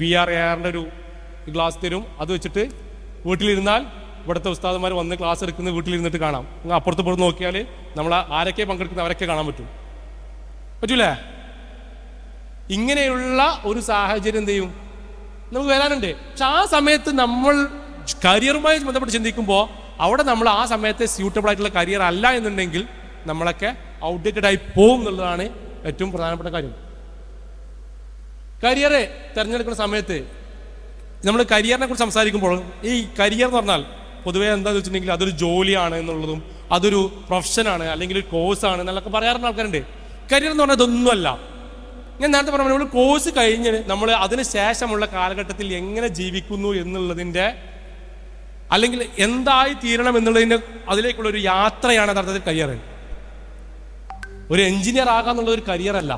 VR ARന്റെ ഒരു ഗ്ലാസ് തരും. അത് വെച്ചിട്ട് വീട്ടിലിരുന്നാൽ ഇവിടുത്തെ ഉസ്താദന്മാർ വന്ന് ക്ലാസ് എടുക്കുന്ന വീട്ടിലിരുന്നിട്ട് കാണാം. അപ്പുറത്ത് പുറത്ത് നോക്കിയാൽ നമ്മൾ ആരൊക്കെ പങ്കെടുക്കുന്ന അവരൊക്കെ കാണാൻ പറ്റൂലേ? ഇങ്ങനെയുള്ള ഒരു സാഹചര്യം എന്ത് ചെയ്യും? നമുക്ക് വരാനുണ്ട്. പക്ഷെ ആ സമയത്ത് നമ്മൾ കരിയറുമായി ബന്ധപ്പെട്ട് ചിന്തിക്കുമ്പോൾ അവിടെ നമ്മൾ ആ സമയത്തെ സ്യൂട്ടബിൾ ആയിട്ടുള്ള കരിയർ അല്ല എന്നുണ്ടെങ്കിൽ നമ്മളൊക്കെ ഔട്ട്ഡേറ്റഡ് ആയി പോകും എന്നുള്ളതാണ് ഏറ്റവും പ്രധാനപ്പെട്ട കാര്യം. കരിയർ തിരഞ്ഞെടുക്കുന്ന സമയത്ത് നമ്മൾ കരിയറിനെ കുറിച്ച് സംസാരിക്കുമ്പോൾ ഈ കരിയർ എന്ന് പറഞ്ഞാൽ പൊതുവേ എന്താണെന്ന് വെച്ചിട്ടുണ്ടെങ്കിൽ അതൊരു ജോലിയാണ് എന്നുള്ളതും അതൊരു പ്രൊഫഷനാണ് അല്ലെങ്കിൽ ഒരു കോഴ്സാണ് എന്നൊക്കെ പറയാറുള്ള ആൾക്കാരുണ്ട്. കരിയർ എന്ന് പറഞ്ഞാൽ ഇതൊന്നുമല്ല. ഞാൻ നേരത്തെ പറഞ്ഞ നമ്മൾ കോഴ്സ് കഴിഞ്ഞ് നമ്മൾ അതിന് ശേഷമുള്ള കാലഘട്ടത്തിൽ എങ്ങനെ ജീവിക്കുന്നു എന്നുള്ളതിൻ്റെ അല്ലെങ്കിൽ എന്തായി തീരണം എന്നുള്ളതിൻ്റെ അതിലേക്കുള്ള ഒരു യാത്രയാണ് യഥാർത്ഥത്തിൽ കരിയർ. ഒരു എഞ്ചിനീയർ ആകാന്നുള്ളത് ഒരു കരിയർ അല്ല.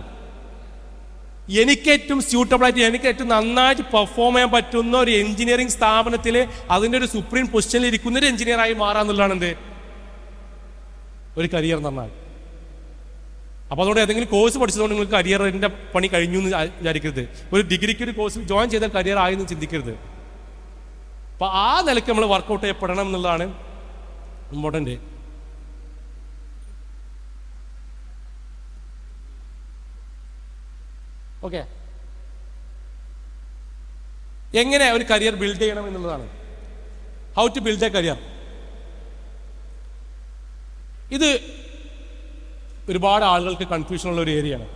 എനിക്ക് ഏറ്റവും സ്യൂട്ടബിളായിട്ട് എനിക്ക് ഏറ്റവും നന്നായിട്ട് പെർഫോം ചെയ്യാൻ പറ്റുന്ന ഒരു എഞ്ചിനീയറിംഗ് സ്ഥാപനത്തിൽ അതിൻ്റെ ഒരു സുപ്രീം പൊസിഷനിൽ ഇരിക്കുന്ന ഒരു എഞ്ചിനീയറായി മാറാന്നുള്ളതാണ് എന്ത് ഒരു കരിയർ എന്ന് പറഞ്ഞാൽ. അപ്പോൾ അതുകൊണ്ട് ഏതെങ്കിലും കോഴ്സ് പഠിച്ചതുകൊണ്ട് നിങ്ങൾക്ക് കരിയറിൻ്റെ പണി കഴിഞ്ഞു എന്ന് വിചാരിക്കരുത്. ഒരു ഡിഗ്രിക്ക് ഒരു കോഴ്സിൽ ജോയിൻ ചെയ്താൽ കരിയർ ആയി എന്ന് ചിന്തിക്കരുത്. അപ്പോൾ ആ നിലയ്ക്ക് നമ്മൾ വർക്കൗട്ട് ചെയ്യപ്പെടണം എന്നുള്ളതാണ് ഇമ്പോർട്ടൻ്റ്. ഓക്കെ, എങ്ങനെ ഒരു കരിയർ ബിൽഡ് ചെയ്യണം എന്നുള്ളതാണ്. How to build a career. ഇത് ഒരുപാട് ആളുകൾക്ക് കൺഫ്യൂഷൻ ഉള്ള ഒരു ഏരിയയാണ്.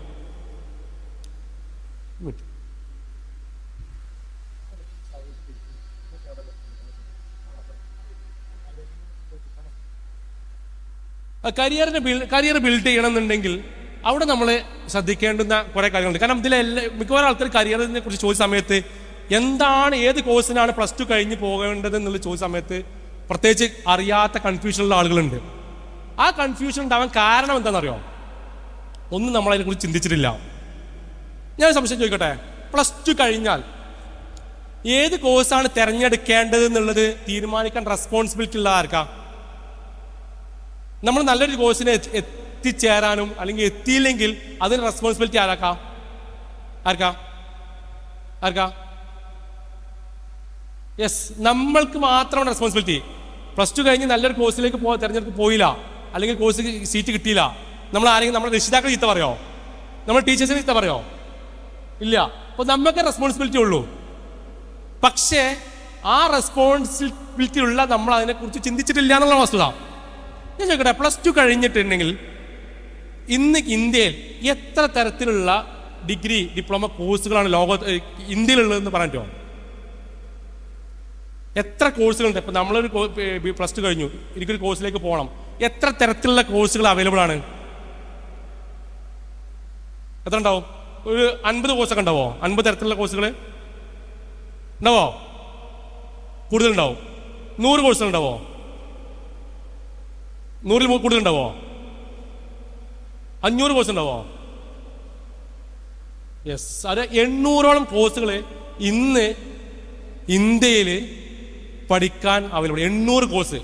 കരിയർ ബിൽഡ് ചെയ്യണം എന്നുണ്ടെങ്കിൽ അവിടെ നമ്മൾ ശ്രദ്ധിക്കേണ്ടുന്ന കുറേ കാര്യങ്ങളുണ്ട്. കാരണം മിക്കവാറും ആൾക്കാർ കരിയറിനെ കുറിച്ച് ചോദിച്ച സമയത്ത് എന്താണ് ഏത് കോഴ്സിനാണ് +2 കഴിഞ്ഞ് പോകേണ്ടത് എന്നുള്ള ചോദിച്ച സമയത്ത് പ്രത്യേകിച്ച് അറിയാത്ത കൺഫ്യൂഷനുള്ള ആളുകളുണ്ട്. ആ കൺഫ്യൂഷൻ ഉണ്ടാവാൻ കാരണം എന്താണെന്നറിയോ? ഒന്നും നമ്മളതിനെക്കുറിച്ച് ചിന്തിച്ചിട്ടില്ല. ഞാൻ സംശയം ചോദിക്കട്ടെ, +2 കഴിഞ്ഞാൽ ഏത് കോഴ്സാണ് തിരഞ്ഞെടുക്കേണ്ടത് എന്നുള്ളത് തീരുമാനിക്കാൻ റെസ്പോൺസിബിലിറ്റി ഉള്ള ആർക്കാ? നമ്മൾ നല്ലൊരു കോഴ്സിന് എത്തിച്ചേരാനും അല്ലെങ്കിൽ എത്തിയില്ലെങ്കിൽ അതിന് റെസ്പോൺസിബിലിറ്റി ആർക്കാ? യെസ്, നമ്മൾക്ക് മാത്രമാണ് റെസ്പോൺസിബിലിറ്റി. +2 കഴിഞ്ഞ് നല്ലൊരു കോഴ്സിലേക്ക് തിരഞ്ഞെടുത്ത് പോയില്ല, അല്ലെങ്കിൽ കോഴ്സ് സീറ്റ് കിട്ടിയില്ല, നമ്മൾ ആരെങ്കിലും നമ്മുടെ രക്ഷിതാക്കൾ ചീത്ത പറയോ? നമ്മൾ ടീച്ചേഴ്സിന് ചീത്ത പറയോ? ഇല്ല. അപ്പോൾ നമുക്ക് റെസ്പോൺസിബിലിറ്റി ഉള്ളൂ. പക്ഷേ ആ റെസ്പോൺസിബിലിറ്റി ഉള്ള നമ്മൾ അതിനെക്കുറിച്ച് ചിന്തിച്ചിട്ടില്ല എന്നുള്ള വസ്തുത. ഞാൻ ചോദിക്കട്ടെ, +2 കഴിഞ്ഞിട്ടുണ്ടെങ്കിൽ ഇന്ന് ഇന്ത്യയിൽ എത്ര തരത്തിലുള്ള ഡിഗ്രി ഡിപ്ലോമ കോഴ്സുകളാണ് ഇന്ത്യയിലുള്ളതെന്ന് പറഞ്ഞിട്ടോ? എത്ര കോഴ്സുകളുണ്ട്? ഇപ്പം നമ്മളൊരു +2 കഴിഞ്ഞു, എനിക്കൊരു കോഴ്സിലേക്ക് പോകണം, എത്ര തരത്തിലുള്ള കോഴ്സുകൾ അവൈലബിൾ ആണ്? എത്ര ഉണ്ടാവും? ഒരു 50 കോഴ്സൊക്കെ ഉണ്ടാവോ? 50 തരത്തിലുള്ള കോഴ്സുകൾ ഉണ്ടാവോ? കൂടുതലുണ്ടാവും. 100 കോഴ്സുകൾ ഉണ്ടാവോ? 100-ൽ കൂടുതലുണ്ടാവോ? 500 കോഴ്സ് ഉണ്ടാവോ? യെസ്, അത് 800ഓളം കോഴ്സുകൾ ഇന്ന് ഇന്ത്യയിൽ പഠിക്കാൻ അവൈലബിൾ. 800 കോഴ്സ്.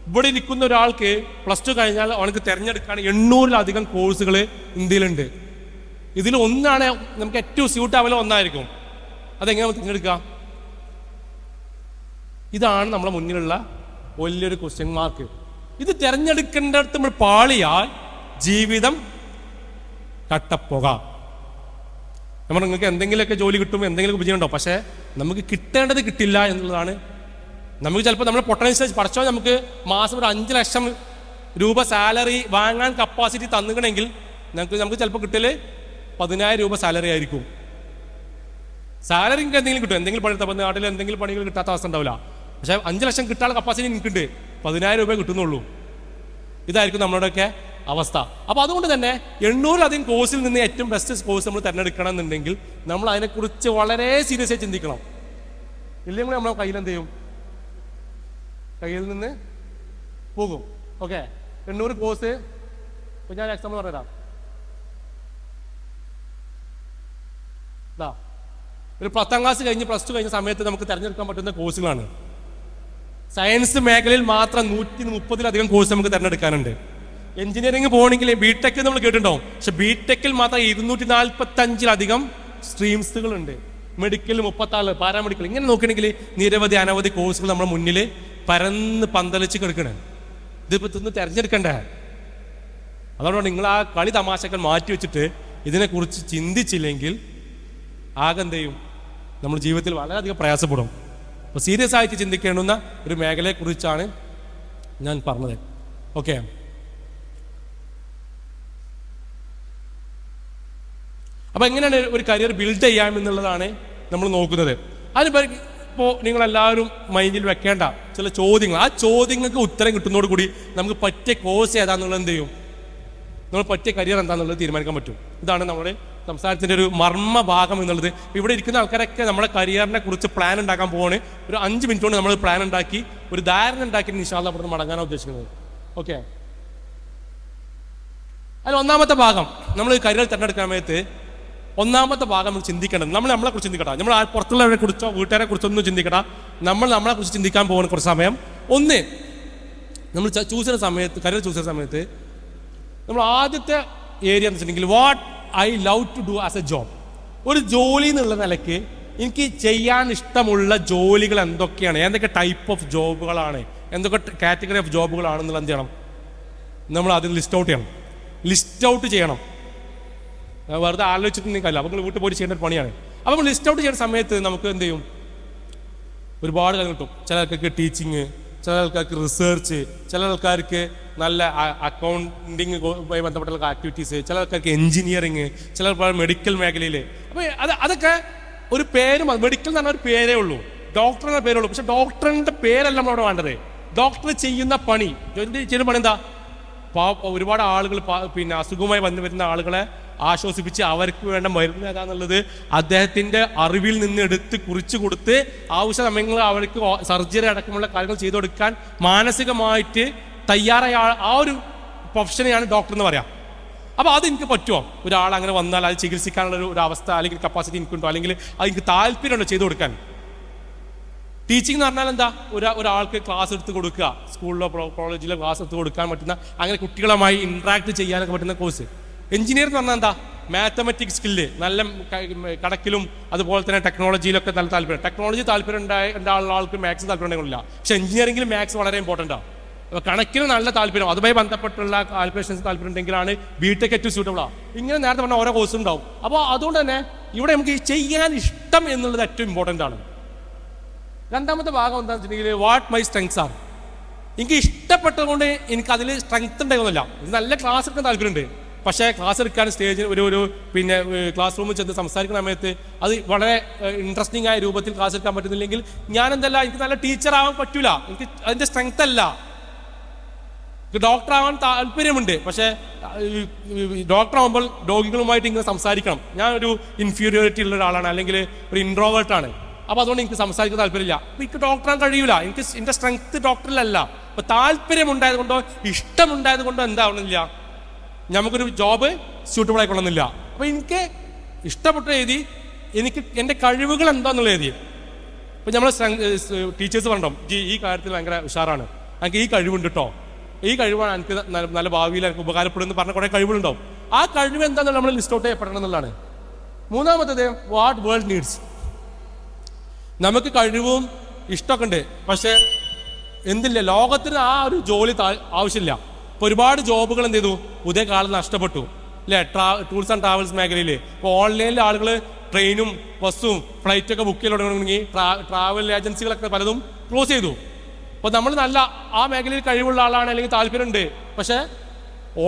ഇവിടെ ഇരിക്കുന്ന ഒരാൾക്ക് +2 കഴിഞ്ഞാൽ അവനക്ക് തിരഞ്ഞെടുക്കാൻ 800-ലധികം കോഴ്സുകൾ ഇന്ത്യയിലുണ്ട്. ഇതിൽ ഒന്നാണ് നമുക്ക് ഏറ്റവും സ്യൂട്ടാവലോ ഒന്നായിരിക്കും. അതെങ്ങനെ തിരഞ്ഞെടുക്കുക? ഇതാണ് നമ്മുടെ മുന്നിലുള്ള വലിയൊരു ക്വസ്റ്റ്യൻ മാർക്ക്. ഇത് തിരഞ്ഞെടുക്കേണ്ടടുത്ത് നമ്മൾ പാളിയാൽ ജീവിതം കട്ടപ്പോക. നമ്മൾ നിങ്ങൾക്ക് എന്തെങ്കിലുമൊക്കെ ജോലി കിട്ടും, എന്തെങ്കിലും വിജയം ഉണ്ടോ, പക്ഷേ നമുക്ക് കിട്ടേണ്ടത് കിട്ടില്ല എന്നുള്ളതാണ്. നമുക്ക് ചിലപ്പോൾ നമ്മുടെ പൊട്ടൻഷ്യൽ പഠിച്ചോ, നമുക്ക് മാസം ഒരു 5 ലക്ഷം രൂപ സാലറി വാങ്ങാൻ കപ്പാസിറ്റി തന്നിക്കണമെങ്കിൽ നമുക്ക് ചിലപ്പോൾ കിട്ടല് 10,000 രൂപ സാലറി ആയിരിക്കും. സാലറി എനിക്ക് എന്തെങ്കിലും കിട്ടും, എന്തെങ്കിലും പണി, നാട്ടിൽ എന്തെങ്കിലും പണികൾ കിട്ടാത്ത അവസ്ഥ ഉണ്ടാവില്ല. പക്ഷേ 5 ലക്ഷം കിട്ടാനുള്ള കപ്പാസിറ്റി എനിക്കുണ്ട്, 10,000 രൂപ കിട്ടുന്നുള്ളൂ. ഇതായിരിക്കും നമ്മുടെയൊക്കെ അവസ്ഥ. അപ്പോൾ അതുകൊണ്ട് തന്നെ 800-ലധികം കോഴ്സിൽ നിന്ന് ഏറ്റവും ബെസ്റ്റ് കോഴ്സ് നമ്മൾ തിരഞ്ഞെടുക്കണം എന്നുണ്ടെങ്കിൽ നമ്മൾ അതിനെക്കുറിച്ച് വളരെ സീരിയസ് ആയി ചിന്തിക്കണം. ഇല്ലെങ്കിൽ നമ്മളെ കയ്യിൽ എന്ത് ചെയ്യും? കയ്യിൽ നിന്ന് പോകും. Okay, 800 course. ഇപ്പം ഞാൻ എക്സാമ്പിൾ പറഞ്ഞുതരാം. ഒരു 10ാം ക്ലാസ് കഴിഞ്ഞ് +2 കഴിഞ്ഞ സമയത്ത് നമുക്ക് തിരഞ്ഞെടുക്കാൻ പറ്റുന്ന കോഴ്സുകളാണ്. സയൻസ് മേഖലയിൽ മാത്രം 130-ലധികം കോഴ്സ് നമുക്ക് തിരഞ്ഞെടുക്കാനുണ്ട്. എഞ്ചിനീയറിംഗ് പോകണമെങ്കിൽ ബിടെക് നമ്മൾ കേട്ടിട്ടുണ്ടാവും, പക്ഷെ ബിടെക്കിൽ മാത്രം 245-ലധികം സ്ട്രീംസുകളുണ്ട്. മെഡിക്കൽ 36, പാരാമെഡിക്കൽ, ഇങ്ങനെ നോക്കുകയാണെങ്കിൽ നിരവധി അനവധി കോഴ്സുകൾ നമ്മുടെ മുന്നിൽ പരന്ന് പന്തലിച്ച് കിടക്കണേ. ഇതിപ്പോൾ ഇതൊന്ന് തിരഞ്ഞെടുക്കണ്ടേ? അതുകൊണ്ടാണ് നിങ്ങൾ ആ കളി തമാശകൾ മാറ്റി വെച്ചിട്ട് ഇതിനെക്കുറിച്ച് ചിന്തിച്ചില്ലെങ്കിൽ ആകെ എന്ത് ചെയ്യും? നമ്മൾ ജീവിതത്തിൽ വളരെയധികം പ്രയാസപ്പെടും. അപ്പോൾ സീരിയസ് ആയിട്ട് ചിന്തിക്കേണ്ടുന്ന ഒരു മേഖലയെക്കുറിച്ചാണ് ഞാൻ പറഞ്ഞത്. ഓക്കെ, അപ്പോൾ എങ്ങനെയാണ് ഒരു കരിയർ ബിൽഡ് ചെയ്യാമെന്നുള്ളതാണ് നമ്മൾ നോക്കുന്നത്. അതിന് ഇപ്പോൾ നിങ്ങളെല്ലാവരും മൈൻഡിൽ വെക്കേണ്ട ചില ചോദ്യങ്ങൾ, ആ ചോദ്യങ്ങൾക്ക് ഉത്തരം കിട്ടുന്നതോട് കൂടി നമുക്ക് പറ്റിയ കോഴ്സ് ഏതാണെന്നുള്ളത് എന്ത് ചെയ്യും, നമ്മൾ പറ്റിയ കരിയർ എന്താണെന്നുള്ളത് തീരുമാനിക്കാൻ പറ്റും. ഇതാണ് നമ്മുടെ സംസാരത്തിൻ്റെ ഒരു മർമ്മ ഭാഗം എന്നുള്ളത്. ഇവിടെ ഇരിക്കുന്ന ആൾക്കാരൊക്കെ നമ്മുടെ കരിയറിനെ കുറിച്ച് പ്ലാൻ ഉണ്ടാക്കാൻ പോവാണ്. ഒരു 5 മിനിറ്റ് കൊണ്ട് നമ്മൾ പ്ലാൻ ഉണ്ടാക്കി ഒരു ധാരണ ഉണ്ടാക്കി ഇൻഷാ അല്ലാഹ് അവിടെ മടങ്ങാനാണ് ഉദ്ദേശിക്കുന്നത്. ഓക്കെ, അതിൽ ഒന്നാമത്തെ ഭാഗം നമ്മൾ കരിയർ തിരഞ്ഞെടുക്കാൻ സമയത്ത് ഒന്നാമത്തെ ഭാഗം നമ്മൾ ചിന്തിക്കേണ്ടത്, നമ്മളെ കുറിച്ച് ചിന്തിക്കട്ടെ. നമ്മൾ പുറത്തുള്ളവരെ കുറിച്ചോ വീട്ടുകാരെ കുറിച്ചൊന്നും ചിന്തിക്കട്ടെ. നമ്മളെ കുറിച്ച് ചിന്തിക്കാൻ പോകുന്ന കുറച്ച് സമയം. ഒന്ന്, നമ്മൾ ചൂസ് ചെയ്യുന്ന സമയത്ത്, കരിയർ ചൂസ് ചെയ്യുന്ന സമയത്ത് നമ്മൾ ആദ്യത്തെ ഏരിയ എന്ന് വെച്ചിട്ടുണ്ടെങ്കിൽ what I love to do as a job. ഒരു ജോലി എന്നുള്ള നിലയ്ക്ക് എനിക്ക് ചെയ്യാൻ ഇഷ്ടമുള്ള ജോലികൾ എന്തൊക്കെയാണ്, എന്തൊക്കെ ടൈപ്പ് ഓഫ് ജോബുകളാണ്, എന്തൊക്കെ കാറ്റഗറി ഓഫ് ജോബുകളാണെന്നുള്ള എന്ത് ചെയ്യണം, നമ്മൾ അതിന് ലിസ്റ്റ് ഔട്ട് ചെയ്യണം. വെറുതെ ആലോചിച്ചിട്ടുണ്ടെങ്കിൽ അപ്പോൾ നിങ്ങൾ വീട്ടിൽ പോയി ചെയ്യേണ്ട ഒരു പണിയാണ്. അപ്പോൾ നമ്മൾ ലിസ്റ്റ് ഔട്ട് ചെയ്യുന്ന സമയത്ത് നമുക്ക് എന്ത് ചെയ്യും, ഒരുപാട് കാര്യം കിട്ടും. ചില ആൾക്കാർക്ക് ടീച്ചിങ്, ചില ആൾക്കാർക്ക് റിസർച്ച്, ചില ആൾക്കാർക്ക് നല്ല അക്കൗണ്ടിങ്ങുമായി ബന്ധപ്പെട്ട ആക്ടിവിറ്റീസ്, ചില ആൾക്കാർക്ക് എഞ്ചിനീയറിങ്, ചില ആൾക്കാർ മെഡിക്കൽ മേഖലയിൽ. അപ്പോൾ അതൊക്കെ ഒരു പേരും, മെഡിക്കൽ എന്ന് പറഞ്ഞാൽ ഒരു പേരേ ഉള്ളൂ, ഡോക്ടർ എന്ന പേരേ ഉള്ളൂ. പക്ഷെ ഡോക്ടറിൻ്റെ പേരല്ല നമ്മളവിടെ വേണ്ടത്. ഡോക്ടർ ചെയ്യുന്ന പണി എന്താ? ഒരുപാട് ആളുകൾ അസുഖവുമായി വരുന്ന ആളുകളെ ആശ്വസിപ്പിച്ച് അവർക്ക് വേണ്ട മരുന്ന് ഏതാന്നുള്ളത് അദ്ദേഹത്തിൻ്റെ അറിവിൽ നിന്ന് എടുത്ത് കുറിച്ച് കൊടുത്ത് ആവശ്യ സമയങ്ങളിൽ അവർക്ക് സർജറി അടക്കമുള്ള കാര്യങ്ങൾ ചെയ്തു കൊടുക്കാൻ മാനസികമായിട്ട് തയ്യാറായ ആ ഒരു പ്രൊഫഷനെയാണ് ഡോക്ടർ എന്ന് പറയാം. അപ്പോൾ അത് എനിക്ക് പറ്റുമോ? ഒരാൾ അങ്ങനെ വന്നാൽ അത് ചികിത്സിക്കാനുള്ള ഒരു അവസ്ഥ അല്ലെങ്കിൽ കപ്പാസിറ്റി എനിക്കുണ്ടോ, അല്ലെങ്കിൽ അത് എനിക്ക് താല്പര്യമുണ്ടോ ചെയ്തു കൊടുക്കാൻ? ടീച്ചിങ് എന്ന് പറഞ്ഞാൽ എന്താ? ഒരാൾക്ക് ക്ലാസ് എടുത്ത് കൊടുക്കുക, സ്കൂളിലോ കോളേജിലോ ക്ലാസ് എടുത്ത് കൊടുക്കാൻ പറ്റുന്ന, അങ്ങനെ കുട്ടികളുമായി ഇൻട്രാക്ട് ചെയ്യാനൊക്കെ പറ്റുന്ന കോഴ്സ്. എഞ്ചിനീയർ എന്ന് പറഞ്ഞാൽ എന്താ? മാത്തമെറ്റിക്സ് സ്കില്ല്, നല്ല കണക്കിലും അതുപോലെ തന്നെ ടെക്നോളജിയിലൊക്കെ നല്ല താല്പര്യം. ടെക്നോളജി താല്പര്യം ഉണ്ടായ ആൾക്ക് മാത്സ് താല്പര്യം ഉണ്ടാകില്ല, പക്ഷെ എഞ്ചിനീയറിംഗിൽ മാത്സ് വളരെ ഇമ്പോർട്ടൻ്റ് ആണ്. അപ്പോൾ കണക്കിന് നല്ല താല്പര്യം, അതുമായി ബന്ധപ്പെട്ടുള്ള കാൽക്കുലേഷൻസ് താല്പര്യം ഉണ്ടെങ്കിലാണ് ബിടെക് ഏറ്റവും സ്യൂട്ടബിളാണ്. ഇങ്ങനെ നേരത്തെ പറഞ്ഞ ഓരോ കോഴ്സും ഉണ്ടാവും. അപ്പോൾ അതുകൊണ്ട് തന്നെ ഇവിടെ നമുക്ക് ചെയ്യാൻ ഇഷ്ടം എന്നുള്ളത് ഏറ്റവും ഇമ്പോർട്ടൻ്റ് ആണ്. രണ്ടാമത്തെ ഭാഗം എന്താണെന്ന് വെച്ചിട്ടുണ്ടെങ്കിൽ വാട്ട് മൈ സ്ട്രെങ്സ് ആണ്. എനിക്ക് ഇഷ്ടപ്പെട്ടതുകൊണ്ട് എനിക്ക് അതിൽ സ്ട്രെങ്ത് ഉണ്ടായിരുന്നില്ല. ഇത് നല്ല ക്ലാസ് എടുക്കാൻ താല്പര്യമുണ്ട്, പക്ഷേ ക്ലാസ് എടുക്കാൻ സ്റ്റേജിൽ പിന്നെ ക്ലാസ് റൂമിൽ ചെന്ന് സംസാരിക്കുന്ന സമയത്ത് അത് വളരെ ഇൻട്രസ്റ്റിംഗ് ആയ രൂപത്തിൽ ക്ലാസ് എടുക്കാൻ പറ്റുന്നില്ലെങ്കിൽ ഞാൻ എന്തല്ല, എനിക്ക് നല്ല ടീച്ചർ ആവാൻ പറ്റൂല, എനിക്ക് അതിൻ്റെ സ്ട്രെങ്ത് അല്ല. ഡോക്ടർ ആവാൻ താല്പര്യമുണ്ട്, പക്ഷേ ഡോക്ടർ ആകുമ്പോൾ രോഗികളുമായിട്ട് ഇങ്ങനെ സംസാരിക്കണം. ഞാനൊരു ഇൻഫീരിയോറിറ്റി ഉള്ള ഒരാളാണ്, അല്ലെങ്കിൽ ഒരു ഇൻട്രോവേർട്ടാണ്. അപ്പോൾ അതുകൊണ്ട് എനിക്ക് സംസാരിക്കാൻ താല്പര്യമില്ല. അപ്പോൾ എനിക്ക് ഡോക്ടറാൻ കഴിയൂല, എൻ്റെ സ്ട്രെങ്ത് ഡോക്ടറിലല്ല. അപ്പോൾ താല്പര്യം ഉണ്ടായത് കൊണ്ടോ ഇഷ്ടമുണ്ടായത് കൊണ്ടോ എന്താവണില്ല, നമുക്കൊരു ജോബ് സ്യൂട്ടബിൾ ആയിക്കൊള്ളുന്നില്ല. അപ്പോൾ എനിക്ക് ഇഷ്ടപ്പെട്ട എഴുതി, എനിക്ക് എൻ്റെ കഴിവുകൾ എന്താണെന്നുള്ള എഴുതി. ഇപ്പോൾ നമ്മൾ ടീച്ചേഴ്സ് പറഞ്ഞോ, ഈ കാര്യത്തിൽ ഭയങ്കര ഉഷാറാണ്, എനിക്ക് ഈ കഴിവുണ്ട് കേട്ടോ, ഈ കഴിവാണ് എനിക്ക് നല്ല ഭാവിയിൽ എനിക്ക് ഉപകാരപ്പെടുമെന്ന് പറഞ്ഞ കുറേ കഴിവുകളുണ്ടാവും. ആ കഴിവ് എന്താണെന്ന് നമ്മൾ ലിസ്റ്റ് ഔട്ട് ചെയ്യപ്പെടണം എന്നുള്ളതാണ്. മൂന്നാമത്തത് വാട്ട് വേൾഡ് നീഡ്സ്. നമുക്ക് കഴിവും ഇഷ്ടമൊക്കെ ഉണ്ട്, പക്ഷെ എന്തില്ല, ലോകത്തിന് ആ ഒരു ജോലി ആവശ്യമില്ല. ഇപ്പോൾ ഒരുപാട് ജോബുകൾ എന്ത് ചെയ്തു പുതിയ കാലത്ത് നഷ്ടപ്പെട്ടു അല്ലേ? ടൂർസ് ആൻഡ് ട്രാവൽസ് മേഖലയിൽ ഇപ്പോൾ ഓൺലൈനിൽ ആളുകൾ ട്രെയിനും ബസ്സും ഫ്ലൈറ്റൊക്കെ ബുക്ക് ചെയ്ത് തുടങ്ങി. ട്രാവൽ ഏജൻസികളൊക്കെ പലതും ക്ലോസ് ചെയ്തു. അപ്പോൾ നമ്മൾ നല്ല ആ മേഖലയിൽ കഴിവുള്ള ആളാണ്, അല്ലെങ്കിൽ താല്പര്യമുണ്ട്, പക്ഷേ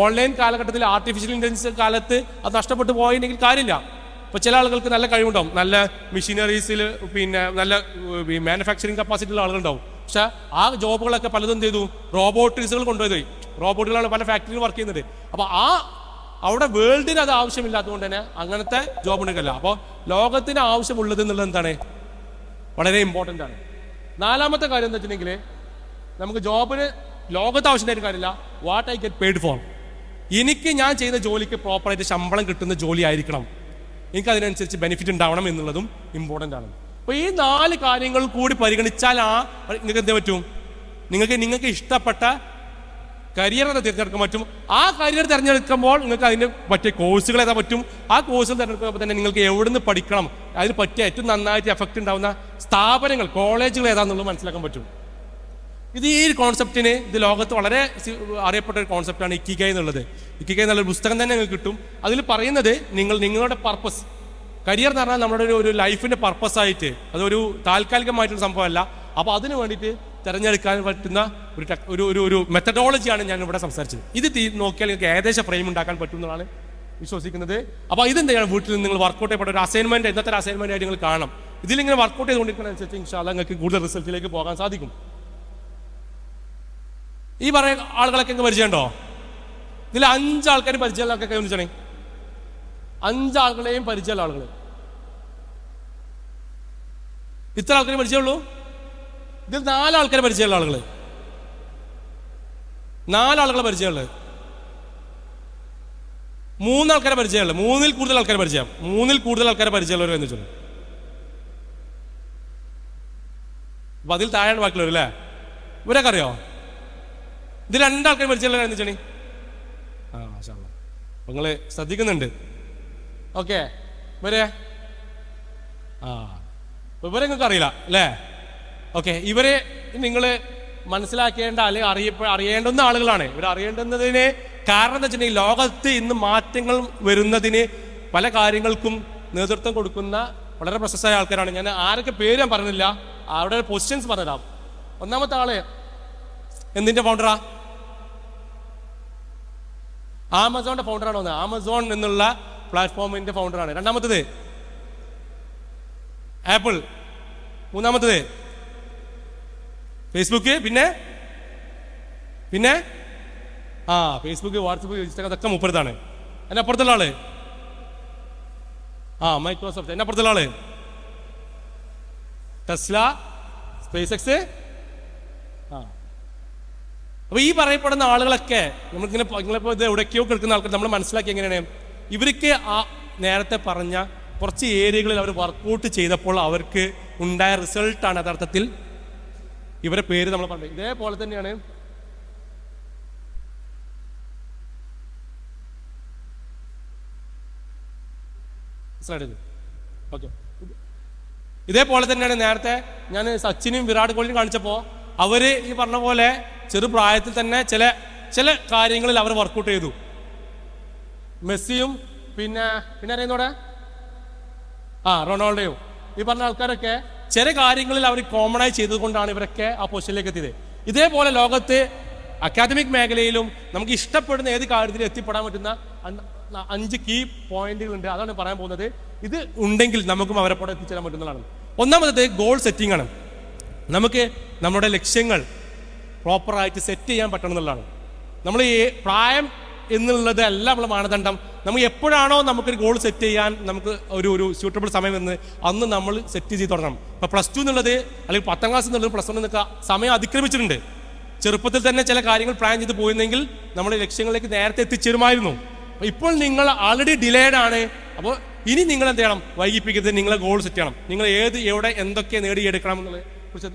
ഓൺലൈൻ കാലഘട്ടത്തിൽ ആർട്ടിഫിഷ്യൽ ഇൻ്റലിജൻസ് കാലത്ത് അത് നഷ്ടപ്പെട്ടു പോയിട്ടുണ്ടെങ്കിൽ കാര്യമില്ല. ഇപ്പോൾ ചില ആളുകൾക്ക് നല്ല കഴിവുണ്ടാവും, നല്ല മെഷീനറീസിൽ പിന്നെ നല്ല മാനുഫാക്ചറിങ് കപ്പാസിറ്റി ഉള്ള ആളുകളുണ്ടാവും, പക്ഷെ ആ ജോബുകളൊക്കെ പലതും എന്ത് ചെയ്തു, റോബോട്ടിക്സുകൾ കൊണ്ടുപോയി. റോബോട്ടുകളാണ് പല ഫാക്ടറികൾ വർക്ക് ചെയ്യുന്നത്. അപ്പോൾ അവിടെ വേൾഡിന് അത് ആവശ്യമില്ലാത്തതുകൊണ്ട് തന്നെ അങ്ങനത്തെ ജോബ് ഉണ്ടെങ്കില്ല. അപ്പോൾ ലോകത്തിന് ആവശ്യമുള്ളത് എന്നുള്ളത് എന്താണ്, വളരെ ഇമ്പോർട്ടൻ്റ് ആണ്. നാലാമത്തെ കാര്യം എന്താ വെച്ചിട്ടുണ്ടെങ്കിൽ, നമുക്ക് ജോബിന് ലോകത്ത് ആവശ്യമായിട്ട് കാര്യമില്ല, what I get paid for. എനിക്ക് ഞാൻ ചെയ്ത ജോലിക്ക് പ്രോപ്പറായിട്ട് ശമ്പളം കിട്ടുന്ന ജോലി ആയിരിക്കണം, എനിക്ക് അതിനനുസരിച്ച് ബെനിഫിറ്റ് ഉണ്ടാവണം എന്നുള്ളതും ഇമ്പോർട്ടൻ്റ് ആണ്. അപ്പോൾ ഈ 4 കാര്യങ്ങൾ കൂടി പരിഗണിച്ചാൽ നിങ്ങൾക്ക് എന്ത് പറ്റും, നിങ്ങൾക്ക് ഇഷ്ടപ്പെട്ട കരിയർ തിരഞ്ഞെടുക്കാൻ പറ്റും. ആ കരിയർ തിരഞ്ഞെടുക്കുമ്പോൾ നിങ്ങൾക്ക് അതിന് പറ്റിയ കോഴ്സുകൾ ഏതാ പറ്റും, ആ കോഴ്സുകൾ തിരഞ്ഞെടുക്കുമ്പോൾ തന്നെ നിങ്ങൾക്ക് എവിടെ നിന്ന് പഠിക്കണം, അതിന് പറ്റിയ ഏറ്റവും നന്നായിട്ട് എഫക്റ്റ് ഉണ്ടാവുന്ന സ്ഥാപനങ്ങൾ, കോളേജുകൾ ഏതാണെന്നുള്ളത് മനസ്സിലാക്കാൻ പറ്റും. ഈ കോൺസെപ്റ്റിന് ഇത് ലോകത്ത് വളരെ അറിയപ്പെട്ട ഒരു കോൺസെപ്റ്റാണ് ഇക്കിഗൈ എന്നുള്ളത്. ഇക്കിഗൈ എന്നുള്ളൊരു പുസ്തകം തന്നെ നിങ്ങൾക്ക് കിട്ടും. അതിൽ പറയുന്നത് നിങ്ങളുടെ പർപ്പസ്, കരിയർ എന്ന് പറഞ്ഞാൽ നമ്മുടെ ഒരു ലൈഫിൻ്റെ പർപ്പസായിട്ട്, അതൊരു താൽക്കാലികമായിട്ടൊരു സംഭവമല്ല. അപ്പോൾ അതിന് വേണ്ടിയിട്ട് തിരഞ്ഞെടുക്കാൻ പറ്റുന്ന ഒരു മെത്തഡോളജിയാണ് ഞാൻ ഇവിടെ സംസാരിച്ചത്. ഇത് നോക്കിയാൽ നിങ്ങൾക്ക് ഏകദേശം ഫ്രെയിം ഉണ്ടാക്കാൻ പറ്റും എന്നാണ് വിശ്വസിക്കുന്നത്. അപ്പോൾ ഇതെന്താണ്, വീട്ടിൽ നിങ്ങൾ വർക്കൗട്ട് ചെയ്യപ്പെട്ട ഒരു അസൈൻമെൻറ്റ്, ഇന്നത്തെ ഒരു അസൈൻമെൻറ്റ് ആയിട്ട് നിങ്ങൾ കാണണം. ഇതിലിങ്ങനെ വർക്കൗട്ട് ചെയ്തുകൊണ്ടിരിക്കുന്നതനുസരിച്ച് ഇൻഷാ അല്ലാഹ് നിങ്ങൾക്ക് കൂടുതൽ റിസൾട്ടിലേക്ക് പോകാൻ സാധിക്കും. ഈ പറയുന്ന ആളുകളൊക്കെ നിങ്ങൾക്ക് പരിചയമുണ്ടോ? ഇതിൽ 5 ആൾക്കാർ പരിചയമുള്ള ആൾക്കൊക്കെ വിളിച്ചാണേ, 5 ആളുകളെയും പരിചയമുള്ള ആളുകൾ. ഇത്ര ആൾക്കാരെ പരിചയമുള്ളൂ. ഇതിൽ 4 ആൾക്കാരെ പരിചയമുള്ള ആളുകൾ, 4 ആളുകളെ പരിചയമുള്ളത്, 3 ആൾക്കാരെ പരിചയമുള്ളത്, 3-ൽ കൂടുതൽ ആൾക്കാരെ പരിചയം, 3-ൽ കൂടുതൽ ആൾക്കാരെ പരിചയമുള്ളവർ എന്ന് വെച്ചു. അപ്പൊ അതിൽ താഴെയാണ് ബാക്കിയുള്ളവർ അല്ലേ? ഇവരൊക്കെ അറിയോ? ഇതിൽ 2 ആൾക്കാർ പരിചയമുള്ളവർ എന്ന് വെച്ചാണ്. മാഷാ അല്ലാഹ്, അപ്പൊ നിങ്ങൾ ശ്രദ്ധിക്കുന്നുണ്ട്. ഓക്കെ, ഇവരെ ഇവരെ നിങ്ങൾക്ക് അറിയില്ല അല്ലേ? ഓക്കെ, ഇവരെ നിങ്ങൾ മനസ്സിലാക്കേണ്ട അല്ലെങ്കിൽ അറിയേണ്ടുന്ന ആളുകളാണ്. ഇവർ അറിയേണ്ടുന്നതിന് കാരണം എന്താ വെച്ചിട്ടുണ്ടെങ്കിൽ, ലോകത്ത് ഇന്ന് മാറ്റങ്ങൾ വരുന്നതിന് പല കാര്യങ്ങൾക്കും നേതൃത്വം കൊടുക്കുന്ന വളരെ പ്രശസ്തമായ ആൾക്കാരാണ്. ഞാൻ ആരൊക്കെ പേര് ഞാൻ പറഞ്ഞില്ല, അവിടെ പൊസിഷൻസ് പറഞ്ഞുതരാം. ഒന്നാമത്തെ ആള് എന്തിന്റെ ഫൗണ്ടറാ? ആമസോണിന്റെ ഫൗണ്ടറാണ് വന്നത്. ആമസോൺ എന്നുള്ള പ്ലാറ്റ്ഫോമിന്റെ ഫൗണ്ടറാണ്. രണ്ടാമത്തത് ആപ്പിൾ. മൂന്നാമത്തത് ഫേസ്ബുക്ക്. പിന്നെ ഫേസ്ബുക്ക്, വാട്സപ്പ്, ഇൻസ്റ്റാഗ്രാം അതൊക്കെ മൂപ്പരത്താണ്. എന്നെ അപ്പുറത്തുള്ള ആള് മൈക്രോസോഫ്റ്റ്. എന്നെ അപ്പുറത്തുള്ള ആള് ടെസ്ല, സ്പേസ് എക്സ്. അപ്പോൾ ഈ പറയപ്പെടുന്ന ആളുകളൊക്കെ നിങ്ങളിപ്പോൾ ഇത് എവിടേക്കോ കേൾക്കുന്ന ആൾക്കാർ നമ്മൾ മനസ്സിലാക്കി എങ്ങനെയാണ്, ഇവർക്ക് ആ നേരത്തെ പറഞ്ഞ കുറച്ച് ഏരിയകളിൽ അവർ വർക്കൗട്ട് ചെയ്തപ്പോൾ അവർക്ക് ഉണ്ടായ റിസൾട്ടാണ് യഥാർത്ഥത്തിൽ ഇവരെ പേര് നമ്മൾ പറഞ്ഞത്. ഇതേപോലെ തന്നെയാണ് ഓക്കെ, ഇതേപോലെ തന്നെയാണ് നേരത്തെ ഞാൻ സച്ചിനും വിരാട് കോഹ്ലിയും കാണിച്ചപ്പോൾ അവര് ഈ പറഞ്ഞ പോലെ ചെറുപ്രായത്തിൽ തന്നെ ചില കാര്യങ്ങളിൽ അവർ വർക്കൗട്ട് ചെയ്തു. മെസ്സിയും പിന്നെ അറിയുന്നോടെ റൊണാൾഡോയും ഈ പറഞ്ഞ ആൾക്കാരൊക്കെ ചില കാര്യങ്ങളിൽ അവർ കോമണായി ചെയ്തുകൊണ്ടാണ് ഇവരൊക്കെ ആ പൊസിഷനിലേക്ക് എത്തിയത്. ഇതേപോലെ ലോകത്ത് അക്കാദമിക് മേഖലയിലും നമുക്ക് ഇഷ്ടപ്പെടുന്ന ഏത് കാര്യത്തിൽ എത്തിപ്പെടാൻ പറ്റുന്ന 5 കീ പോയിന്റുകളുണ്ട്. അതാണ് പറയാൻ പോകുന്നത്. ഇത് ഉണ്ടെങ്കിൽ നമുക്കും അവരെ പോലെ എത്തിച്ചേരാൻ പറ്റുന്നതാണ്. ഒന്നാമത് ഗോൾ സെറ്റിംഗ് ആണ്. നമുക്ക് നമ്മുടെ ലക്ഷ്യങ്ങൾ പ്രോപ്പറായിട്ട് സെറ്റ് ചെയ്യാൻ പറ്റണം എന്നുള്ളതാണ്. നമ്മൾ ഈ പ്രായം എന്നുള്ളത് അല്ല നമ്മളെ മാനദണ്ഡം. നമുക്ക് എപ്പോഴാണോ നമുക്കൊരു ഗോൾ സെറ്റ് ചെയ്യാൻ നമുക്ക് ഒരു സ്യൂട്ടബിൾ സമയം എന്ന് അന്ന് നമ്മൾ സെറ്റ് ചെയ്ത് തുടങ്ങണം. ഇപ്പോൾ +2 എന്നുള്ളത് അല്ലെങ്കിൽ 10ാം ക്ലാസ് എന്നുള്ളത് +1 എന്നൊക്കെ സമയം അതിക്രമിച്ചിട്ടുണ്ട്. ചെറുപ്പത്തിൽ തന്നെ ചില കാര്യങ്ങൾ പ്ലാൻ ചെയ്ത് പോയിരുന്നെങ്കിൽ നമ്മുടെ ലക്ഷ്യങ്ങളിലേക്ക് നേരത്തെ എത്തിച്ചേരുമായിരുന്നു. ഇപ്പോൾ നിങ്ങൾ ആൾറെഡി ഡിലേഡ് ആണ്. അപ്പോൾ ഇനി നിങ്ങൾ എന്ത് ചെയ്യണം, വൈകിപ്പിക്കരുത്. നിങ്ങളെ ഗോൾ സെറ്റ് ചെയ്യണം. നിങ്ങൾ എവിടെ എന്തൊക്കെ നേടിയെടുക്കണം എന്നുള്ളത്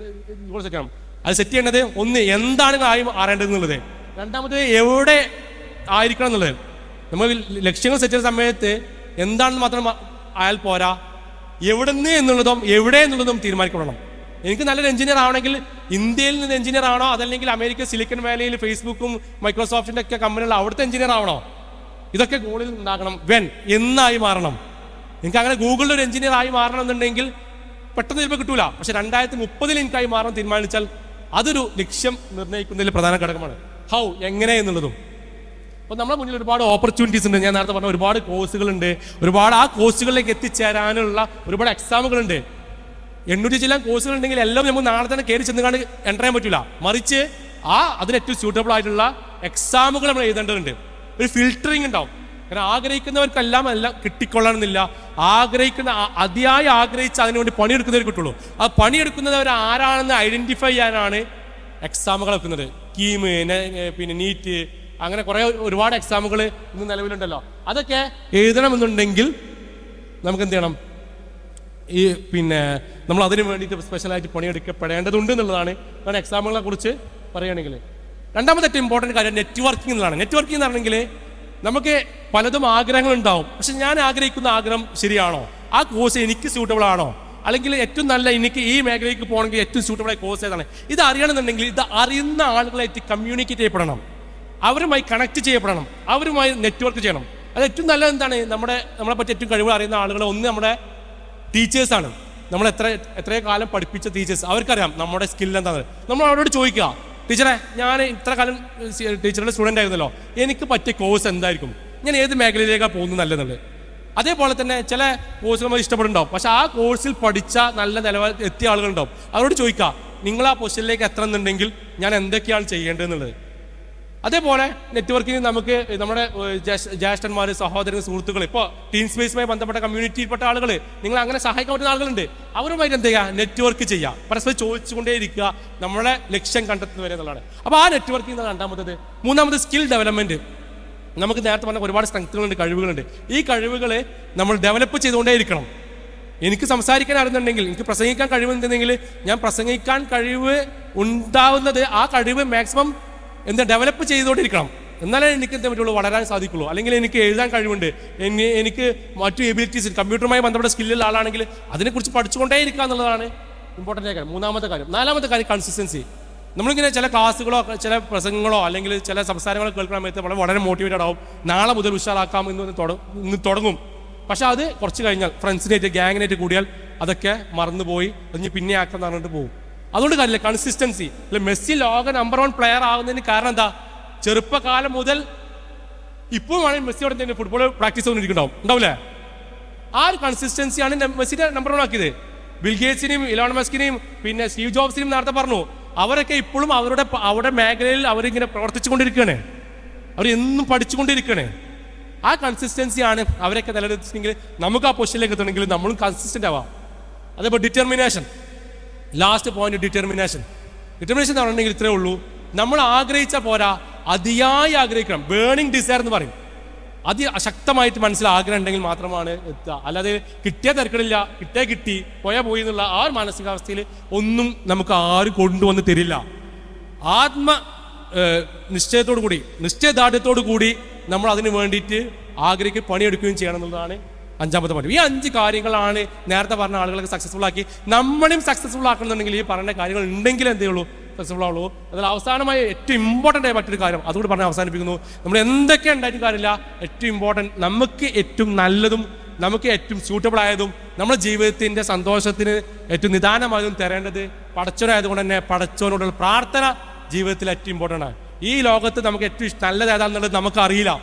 ഗോൾ സെറ്റ് ചെയ്യണം. അത് സെറ്റ് ചെയ്യേണ്ടത് ഒന്ന് എന്താണ് ആറേണ്ടത് എന്നുള്ളത്, രണ്ടാമത് എവിടെ ആയിരിക്കണം എന്നുള്ളത്. നമ്മൾ ലക്ഷ്യങ്ങൾ സെറ്റ് ചെയ്യുന്ന സമയത്ത് എന്താണെന്ന് മാത്രം ആയാൽ പോരാ, എവിടുന്ന് എന്നുള്ളതും എവിടെ എന്നുള്ളതും തീരുമാനിക്കപ്പെടണം. എനിക്ക് നല്ലൊരു എഞ്ചിനീയർ ആവണമെങ്കിൽ ഇന്ത്യയിൽ നിന്ന് എഞ്ചിനീയർ ആണോ, അതല്ലെങ്കിൽ അമേരിക്ക സിലിക്കൺ വാലിയിൽ ഫേസ്ബുക്കും മൈക്രോസോഫ്റ്റിന്റെ ഒക്കെ കമ്പനികളിൽ അവിടുത്തെ എഞ്ചിനീയർ ആവണോ, ഇതൊക്കെ ഗോളിൽ ഉണ്ടാകണം. എന്നായി മാറണം. എനിക്ക് അങ്ങനെ ഗൂഗിളിൽ ഒരു എഞ്ചിനീയർ ആയി മാറണം എന്നുണ്ടെങ്കിൽ പെട്ടെന്ന് ചിലപ്പോൾ കിട്ടൂല. പക്ഷെ 2030 എനിക്കായി മാറാൻ തീരുമാനിച്ചാൽ അതൊരു ലക്ഷ്യം നിർണ്ണയിക്കുന്നതിൽ പ്രധാന ഘടകമാണ്. എങ്ങനെ എന്നുള്ളതും. അപ്പോൾ നമ്മുടെ മുന്നിൽ ഒരുപാട് ഓപ്പർച്യൂണിറ്റീസ് ഉണ്ട്. ഞാൻ നേരത്തെ പറഞ്ഞ ഒരുപാട് കോഴ്സുകളുണ്ട്. ഒരുപാട് ആ കോഴ്സുകളിലേക്ക് എത്തിച്ചേരാനുള്ള ഒരുപാട് എക്സാമുകളുണ്ട്. 800 ചില കോഴ്സുകൾ ഉണ്ടെങ്കിൽ എല്ലാം നമുക്ക് നാളെ തന്നെ കയറി ചെന്നുകൊണ്ട് എൻ്റർ ചെയ്യാൻ പറ്റില്ല. മറിച്ച് അതിന് ഏറ്റവും സ്യൂട്ടബിൾ ആയിട്ടുള്ള എക്സാമുകൾ നമ്മൾ എഴുതേണ്ടതുണ്ട്. ഒരു ഫിൽറ്ററിങ് ഉണ്ടാവും. കാരണം ആഗ്രഹിക്കുന്നവർക്കെല്ലാം കിട്ടിക്കൊള്ളണമെന്നില്ല. അതിയായി ആഗ്രഹിച്ച് അതിനുവേണ്ടി പണിയെടുക്കുന്നവർ കിട്ടുള്ളൂ. ആ പണിയെടുക്കുന്നവർ ആരാണെന്ന് ഐഡന്റിഫൈ ചെയ്യാനാണ് എക്സാമുകൾ വെക്കുന്നത്. കീം, പിന്നെ നീറ്റ്, അങ്ങനെ ഒരുപാട് എക്സാമുകൾ ഇന്ന് നിലവിലുണ്ടല്ലോ. അതൊക്കെ എഴുതണമെന്നുണ്ടെങ്കിൽ നമുക്ക് എന്ത് ചെയ്യണം, നമ്മൾ അതിന് വേണ്ടിയിട്ട് സ്പെഷ്യലായിട്ട് പണിയെടുക്കപ്പെടേണ്ടതുണ്ട് എന്നുള്ളതാണ് എക്സാമുകളെ കുറിച്ച് പറയുകയാണെങ്കിൽ. രണ്ടാമത്തെ ഏറ്റവും ഇമ്പോർട്ടൻറ്റ് കാര്യം നെറ്റ്വർക്കിംഗ് എന്നുള്ളതാണ്. നെറ്റ്വർക്കിംഗ് എന്ന് പറഞ്ഞെങ്കിൽ നമുക്ക് പലതും ആഗ്രഹങ്ങൾ ഉണ്ടാവും. പക്ഷെ ഞാൻ ആഗ്രഹിക്കുന്ന ആഗ്രഹം ശരിയാണോ, ആ കോഴ്സ് എനിക്ക് സ്യൂട്ടബിൾ ആണോ, അല്ലെങ്കിൽ ഏറ്റവും നല്ല എനിക്ക് ഈ മേഖലയ്ക്ക് പോകണമെങ്കിൽ ഏറ്റവും സ്യൂട്ടബിൾ ആയ കോഴ്സ് ഏതാണ്, ഇത് അറിയണമെന്നുണ്ടെങ്കിൽ ഇത് അറിയുന്ന ആളുകളായിട്ട് കമ്മ്യൂണിക്കേറ്റ് ചെയ്യപ്പെടണം, അവരുമായി കണക്ട് ചെയ്യപ്പെടണം, അവരുമായി നെറ്റ്വർക്ക് ചെയ്യണം. അത് ഏറ്റവും നല്ലത് എന്താണ്, നമ്മളെ പറ്റി ഏറ്റവും കഴിവുകൾ അറിയുന്ന ആളുകൾ ഒന്ന് നമ്മുടെ ടീച്ചേഴ്സാണ്. നമ്മൾ എത്രയോ കാലം പഠിപ്പിച്ച ടീച്ചേഴ്സ്, അവർക്കറിയാം നമ്മുടെ സ്കിൽ എന്താണ്. നമ്മൾ അവരോട് ചോദിക്കുക, ടീച്ചറെ ഞാൻ ഇത്ര കാലം ടീച്ചറുടെ സ്റ്റുഡൻ്റ് ആയിരുന്നല്ലോ, എനിക്ക് പറ്റിയ കോഴ്സ് എന്തായിരിക്കും, ഞാൻ ഏത് മേഖലയിലേക്കാണ് പോകുന്നത് നല്ലതെന്നുള്ളത്. അതേപോലെ തന്നെ ചില കോഴ്സുകൾ നമ്മൾ ഇഷ്ടപ്പെടുന്നുണ്ടാവും. പക്ഷെ ആ കോഴ്സിൽ പഠിച്ച നല്ല നിലവാരം എത്തിയ ആളുകളുണ്ടാവും. അവരോട് ചോദിക്കുക, നിങ്ങൾ ആ പൊസിഷനിലേക്ക് എത്തണമെന്നുണ്ടെങ്കിൽ ഞാൻ എന്തൊക്കെയാണ് ചെയ്യേണ്ടതെന്നുള്ളത്. അതേപോലെ നെറ്റ്വർക്കിംഗ് നമുക്ക് നമ്മുടെ ജ്യേഷ്ഠന്മാർ, സഹോദരൻ, സുഹൃത്തുക്കൾ, ഇപ്പോൾ ടീം സ്പേസുമായി ബന്ധപ്പെട്ട കമ്മ്യൂണിറ്റിയിൽപ്പെട്ട ആളുകൾ, നിങ്ങൾ അങ്ങനെ സഹായിക്കാൻ പറ്റുന്ന ആളുകളുണ്ട്. അവരുമായിട്ട് എന്ത് ചെയ്യുക, നെറ്റ്വർക്ക് ചെയ്യുക, പരസ്പരം ചോദിച്ചുകൊണ്ടേ ഇരിക്കുക, നമ്മളെ ലക്ഷ്യം കണ്ടെത്തുന്നവരെ എന്നുള്ളതാണ്. അപ്പോൾ ആ നെറ്റ്വർക്കിംഗ് എന്നാണ് രണ്ടാമത്തത്. മൂന്നാമത് സ്കിൽ ഡെവലപ്മെന്റ്. നമുക്ക് നേരത്തെ പറഞ്ഞ ഒരുപാട് സ്ട്രെങ്ത്തുകളുണ്ട്, കഴിവുകളുണ്ട്. ഈ കഴിവുകൾ നമ്മൾ ഡെവലപ്പ് ചെയ്തുകൊണ്ടേ ഇരിക്കണം. എനിക്ക് സംസാരിക്കാൻ അറിയുന്നുണ്ടെങ്കിൽ, എനിക്ക് പ്രസംഗിക്കാൻ കഴിവുണ്ടെങ്കിൽ, ഞാൻ പ്രസംഗിക്കാൻ കഴിവ് ഉണ്ടാവുന്നത് ആ കഴിവ് മാക്സിമം ഡെവലപ്പ് ചെയ്തുകൊണ്ടിരിക്കണം. എന്നാലേ എനിക്ക് എന്താ പറ്റുള്ളൂ, വളരാൻ സാധിക്കുള്ളൂ. അല്ലെങ്കിൽ എനിക്ക് എഴുതാൻ കഴിവുണ്ട്, എനിക്ക് മറ്റു എബിലിറ്റീസ്, കമ്പ്യൂട്ടറുമായി ബന്ധപ്പെട്ട സ്കില്ലുള്ള ആളാണെങ്കിൽ അതിനെക്കുറിച്ച് പഠിച്ചുകൊണ്ടേ ഇരിക്കുക എന്നുള്ളതാണ് ഇമ്പോർട്ടൻ്റ് ആയ കാര്യം. മൂന്നാമത്തെ കാര്യം. നാലാമത്തെ കാര്യം കൺസിസ്റ്റൻസി. നമ്മളിങ്ങനെ ചില ക്ലാസ്സുകളോ ചില പ്രസംഗങ്ങളോ അല്ലെങ്കിൽ ചില സംസാരങ്ങളോ കേൾക്കുന്ന സമയത്ത് വളരെ മോട്ടിവേറ്റഡ് ആവും. നാളെ മുതൽ ഉഷാറാക്കാം ഇന്ന് തുടങ്ങും. പക്ഷെ അത് കുറച്ച് കഴിഞ്ഞാൽ ഫ്രണ്ട്സിനായിട്ട് ഗ്യാങ്ങിനായിട്ട് കൂടിയാൽ അതൊക്കെ മറന്നുപോയി അതിന് പിന്നെ ആക്കാൻ പറഞ്ഞിട്ട് പോകും. അതുകൊണ്ട് കാര്യമില്ല, കൺസിസ്റ്റൻസി. അല്ലെ, മെസ്സി ലോക നമ്പർ 1 പ്ലെയർ ആകുന്നതിന് കാരണം എന്താ, ചെറുപ്പകാലം മുതൽ ഇപ്പോഴാണ് മെസ്സിയോടെ തന്നെ ഫുട്ബോൾ പ്രാക്ടീസ് ഉണ്ടാവില്ലേ. ആ ഒരു കൺസിസ്റ്റൻസിയാണ് മെസ്സിയുടെ നമ്പർ 1 ആക്കിയത്. ബിൽഗേറ്റ്സിനെയും ഇലോൺ മസ്കിനെയും പിന്നെ സ്റ്റീവ് ജോബ്സിനെയും നേരത്തെ പറഞ്ഞു, അവരൊക്കെ ഇപ്പോഴും അവരുടെ മേഖലയിൽ അവരിങ്ങനെ പ്രവർത്തിച്ചുകൊണ്ടിരിക്കുകയാണ്, അവർ എന്നും പഠിച്ചുകൊണ്ടിരിക്കുകയാണ്. ആ കൺസിസ്റ്റൻസിയാണ് അവരൊക്കെ നിലനിർത്തിയെങ്കിൽ നമുക്ക് ആ പൊസിഷനിലേക്ക് എത്തണമെങ്കിൽ നമ്മളും കൺസിസ്റ്റന്റ് ആവാം. അതേപോലെ ഡിറ്റർമിനേഷൻ. ലാസ്റ്റ് പോയിന്റ് ഡിറ്റർമിനേഷൻ എന്ന് പറഞ്ഞിട്ടുണ്ടെങ്കിൽ ഇത്രേ ഉള്ളൂ, നമ്മൾ ആഗ്രഹിച്ച പോരാ, അതിയായി ആഗ്രഹിക്കണം. ബേണിംഗ് ഡിസയർ എന്ന് പറയും. അതിശക്തമായിട്ട് മനസ്സിൽ ആഗ്രഹം ഉണ്ടെങ്കിൽ മാത്രമാണ് എത്തുക. അല്ലാതെ കിട്ടിയ തിരക്കടില്ല, കിട്ടി പോയാൽ പോയി എന്നുള്ള ആ ഒരു മാനസികാവസ്ഥയിൽ ഒന്നും നമുക്ക് ആരും കൊണ്ടുവന്ന് തരില്ല. നിശ്ചയത്തോടു കൂടി, നിശ്ചയദാർഢ്യത്തോടു കൂടി നമ്മൾ അതിന് വേണ്ടിയിട്ട് ആഗ്രഹിക്കുകയും പണിയെടുക്കുകയും ചെയ്യണം എന്നുള്ളതാണ് അഞ്ചാമത്തെ പണി. ഈ 5 കാര്യങ്ങളാണ് നേരത്തെ പറഞ്ഞ ആളുകളൊക്കെ സക്സസ്ഫുൾ ആക്കി നമ്മളും സക്സസ്ഫുൾ ആക്കണമെന്നുണ്ടെങ്കിൽ ഈ പറഞ്ഞ കാര്യങ്ങൾ ഉണ്ടെങ്കിൽ എന്തേ ഉള്ളൂ, സക്സസ്ഫുൾ ആവുള്ളൂ. അതിൽ അവസാനമായി ഏറ്റവും ഇമ്പോർട്ടൻ്റ് ആയ മറ്റൊരു കാര്യം അതുകൂടി പറഞ്ഞ് അവസാനിപ്പിക്കുന്നു. നമ്മൾ എന്തൊക്കെ ഉണ്ടായിട്ട് കാര്യമില്ല, ഏറ്റവും ഇമ്പോർട്ടൻറ്റ്, നമുക്ക് ഏറ്റവും നല്ലതും നമുക്ക് ഏറ്റവും സ്യൂട്ടബിൾ ആയതും നമ്മുടെ ജീവിതത്തിൻ്റെ സന്തോഷത്തിന് ഏറ്റവും നിദാനമായതും തരേണ്ടത് പടച്ചവനായതുകൊണ്ട് തന്നെ പടച്ചവനോടുള്ള പ്രാർത്ഥന ജീവിതത്തിൽ ഏറ്റവും ഇമ്പോർട്ടൻ്റ് ആണ്. ഈ ലോകത്ത് നമുക്ക് ഏറ്റവും നല്ലത് ഏതാണെന്നുള്ളത് നമുക്കറിയില്ല.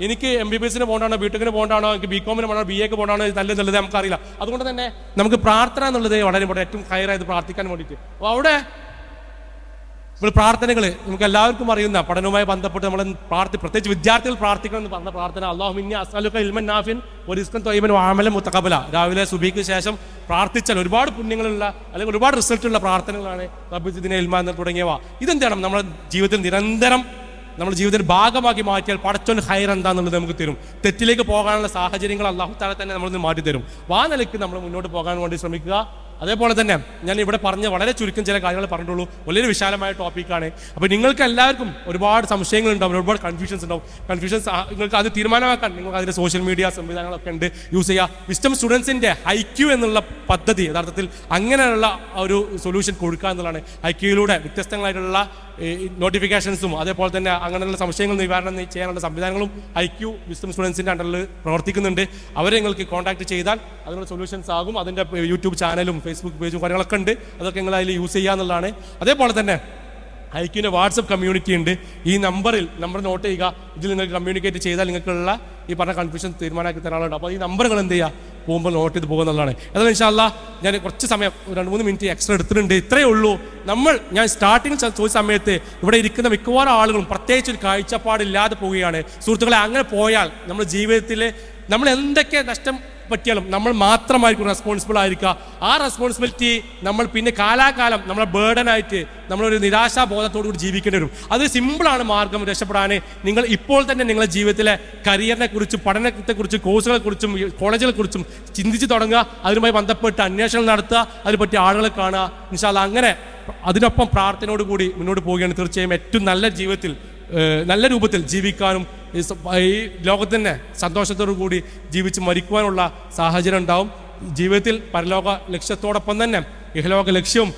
എനിക്ക് MBBS പോകണ്ടാണോ, ബിടെക്കിന് പോകണ്ടാണോ, എനിക്ക് BCom പോകണോ, BA പോകണോ നല്ലത് നമുക്കറിയില്ല. അതുകൊണ്ട് തന്നെ നമുക്ക് പ്രാർത്ഥന എന്നുള്ളത് വളരെ ഇമ്പോർട്ടൻ്റ്, ഏറ്റവും ഹയറായത് പ്രാർത്ഥിക്കാൻ വേണ്ടിയിട്ട്. അപ്പോൾ അവിടെ നമ്മൾ പ്രാർത്ഥനകൾ നമുക്ക് എല്ലാവർക്കും അറിയുന്ന പഠനവുമായി ബന്ധപ്പെട്ട് നമ്മൾ പ്രത്യേകിച്ച് വിദ്യാർത്ഥികൾ പ്രാർത്ഥിക്കണം എന്ന് പറഞ്ഞ പ്രാർത്ഥന അല്ലാഹുമ്മ അസ്അലുക ഇൽമൻ നാഫിൻ വറിസ്കൻ ത്വയ്യിബൻ വഅമലൻ മുതഖബ്ബല. രാവിലെ സുബഹിക്ക് ശേഷം പ്രാർത്ഥിച്ചാൽ ഒരുപാട് പുണ്യങ്ങളുള്ള അല്ലെങ്കിൽ ഒരുപാട് റിസൾട്ടുള്ള പ്രാർത്ഥനകളാണ് റബ്ബി സിദ്ദിന ഇൽമ എന്ന് തുടങ്ങിയവ. ഇതെന്താണ് നമ്മുടെ ജീവിതത്തിൽ നിരന്തരം നമ്മുടെ ജീവിതത്തിൽ ഭാഗമാക്കി മാറ്റിയാൽ പടച്ചോൻ ഹൈർ എന്താണെന്നുള്ളത് നമുക്ക് തരും. തെറ്റിലേക്ക് പോകാനുള്ള സാഹചര്യങ്ങൾ അല്ലാഹു തആല തന്നെ നമ്മളിൽ മാറ്റി തരും. ആ നിലയ്ക്ക് നമ്മൾ മുന്നോട്ട് പോകാൻ വേണ്ടി ശ്രമിക്കുക. അതേപോലെ തന്നെ ഞാൻ ഇവിടെ പറഞ്ഞ വളരെ ചുരുക്കം ചില കാര്യങ്ങൾ പറഞ്ഞിട്ടുള്ളൂ. വലിയൊരു വിശാലമായ ടോപ്പിക്കാണ്. അപ്പോൾ നിങ്ങൾക്ക് എല്ലാവർക്കും ഒരുപാട് സംശയങ്ങളുണ്ടാവും, ഒരുപാട് കൺഫ്യൂഷൻസ് ഉണ്ടാവും. കൺഫ്യൂഷൻസ് നിങ്ങൾക്ക് അത് തീരുമാനമാക്കാൻ നിങ്ങൾക്ക് അതിൻ്റെ സോഷ്യൽ മീഡിയ സംവിധാനങ്ങളൊക്കെ ഉണ്ട്, യൂസ് ചെയ്യുക. വിസ്റ്റം സ്റ്റുഡൻസിൻ്റെ IQ എന്നുള്ള പദ്ധതി യഥാർത്ഥത്തിൽ അങ്ങനെയുള്ള ഒരു സൊല്യൂഷൻ കൊടുക്കുക എന്നുള്ളതാണ്. IQയിലൂടെ വ്യത്യസ്തങ്ങളായിട്ടുള്ള നോട്ടിഫിക്കേഷൻസും അതേപോലെ തന്നെ അങ്ങനെയുള്ള സംശയങ്ങൾ നിവാരണം ചെയ്യാനുള്ള സംവിധാനങ്ങളും IQ വിസ്റ്റം സ്റ്റുഡൻസിൻ്റെ അണ്ടറിൽ പ്രവർത്തിക്കുന്നുണ്ട്. അവരെ നിങ്ങൾക്ക് കോൺടാക്ട് ചെയ്താൽ അതിനുള്ള സൊല്യൂഷൻസ് ആകും. അതിൻ്റെ യൂട്യൂബ് ചാനലും ഫേസ്ബുക്ക് പേജും കാര്യങ്ങളൊക്കെ ഉണ്ട്. അതൊക്കെ നിങ്ങൾ അതിൽ യൂസ് ചെയ്യുക എന്നുള്ളതാണ്. അതേപോലെ തന്നെ IQൻ്റെ വാട്സപ്പ് കമ്മ്യൂണിറ്റി ഉണ്ട്. ഈ നമ്പർ നോട്ട് ചെയ്യുക. ഇതിൽ നിങ്ങൾക്ക് കമ്മ്യൂണിക്കേറ്റ് ചെയ്താൽ നിങ്ങൾക്കുള്ള ഈ പറഞ്ഞ കൺഫ്യൂഷൻ തീരുമാനമാക്കി തരാനുണ്ട്. അപ്പോൾ ഈ നമ്പറുകൾ എന്ത് ചെയ്യുക, പോകുമ്പോൾ നോട്ട് ചെയ്ത് പോകുന്നതാണ്. അതായത് ഇൻഷാ അല്ലാഹ് ഞാൻ കുറച്ച് സമയം 2-3 മിനിറ്റ് എക്സ്ട്രാ എടുത്തിട്ടുണ്ട്. ഇത്രയേ ഉള്ളൂ. ഞാൻ സ്റ്റാർട്ടിങ് ചോദിച്ച സമയത്ത് ഇവിടെ ഇരിക്കുന്ന മിക്കവാറും ആളുകളും പ്രത്യേകിച്ച് ഒരു കാഴ്ചപ്പാടില്ലാതെ പോവുകയാണ്. സുഹൃത്തുക്കളെ, അങ്ങനെ പോയാൽ നമ്മുടെ ജീവിതത്തിൽ നമ്മൾ എന്തൊക്കെ നഷ്ടം പറ്റിയാലും നമ്മൾ മാത്രമായിരിക്കും റെസ്പോൺസിബിൾ ആയിരിക്കുക. ആ റെസ്പോൺസിബിലിറ്റി നമ്മൾ പിന്നെ കാലാകാലം നമ്മളെ ബേർഡനായിട്ട് നമ്മളൊരു നിരാശാബോധത്തോടു കൂടി ജീവിക്കേണ്ടി വരും. അത് സിമ്പിളാണ് മാർഗം രക്ഷപ്പെടാൻ. നിങ്ങൾ ഇപ്പോൾ തന്നെ നിങ്ങളുടെ ജീവിതത്തിലെ കരിയറിനെ കുറിച്ചും പഠനത്തെക്കുറിച്ചും കോഴ്സുകളെ കുറിച്ചും കോളേജുകളെ കുറിച്ചും ചിന്തിച്ച് തുടങ്ങുക. അതിനുമായി ബന്ധപ്പെട്ട് അന്വേഷണം നടത്തുക, അതിനെ പറ്റി ആളുകളെ കാണുക. ഇൻഷാ അല്ലാഹ് അങ്ങനെ അതിനൊപ്പം പ്രാർത്ഥനയോട് കൂടി മുന്നോട്ട് പോവുകയാണ് തീർച്ചയായും ഏറ്റവും നല്ല രൂപത്തിൽ ജീവിക്കാനും ഈ ലോകത്ത് തന്നെ സന്തോഷത്തോടു കൂടി ജീവിച്ച് മരിക്കുവാനുള്ള സാഹചര്യം ഉണ്ടാവും. ജീവിതത്തിൽ പരലോക ലക്ഷ്യത്തോടൊപ്പം തന്നെ ഇഹലോക ലക്ഷ്യവും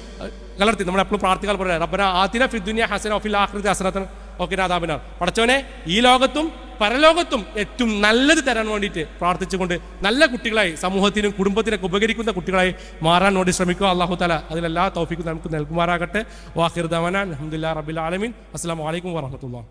കലർത്തി നമ്മൾ എപ്പോഴും പ്രാർത്ഥിക്കാൻ പറയാം, റബ്ബനാ ആതിനാ ഫിദ്ദുനിയ ഹസന വഫിൽ ആഖിറതി ഹസനതൻ വഖിനാ അദാബന്നാർ. പടച്ചവനെ ഈ ലോകത്തും പരലോകത്തും ഏറ്റവും നല്ലത് തരാൻ വേണ്ടിയിട്ട് പ്രാർത്ഥിച്ചുകൊണ്ട് നല്ല കുട്ടികളായി സമൂഹത്തിനും കുടുംബത്തിനൊക്കെ ഉപകരിക്കുന്ന കുട്ടികളായി മാറാൻ വേണ്ടി ശ്രമിക്കുക. അല്ലാഹു തആല അതിലെല്ലാ തൗഫീഖും നമുക്ക് നൽകുമാറാകട്ടെ. വാഖിർ ദഅവാനാ അൽഹംദുലില്ലാഹി റബ്ബിൽ ആലമീൻ. അസ്സലാമു അലൈക്കും വറഹ്മത്തുള്ളാഹി.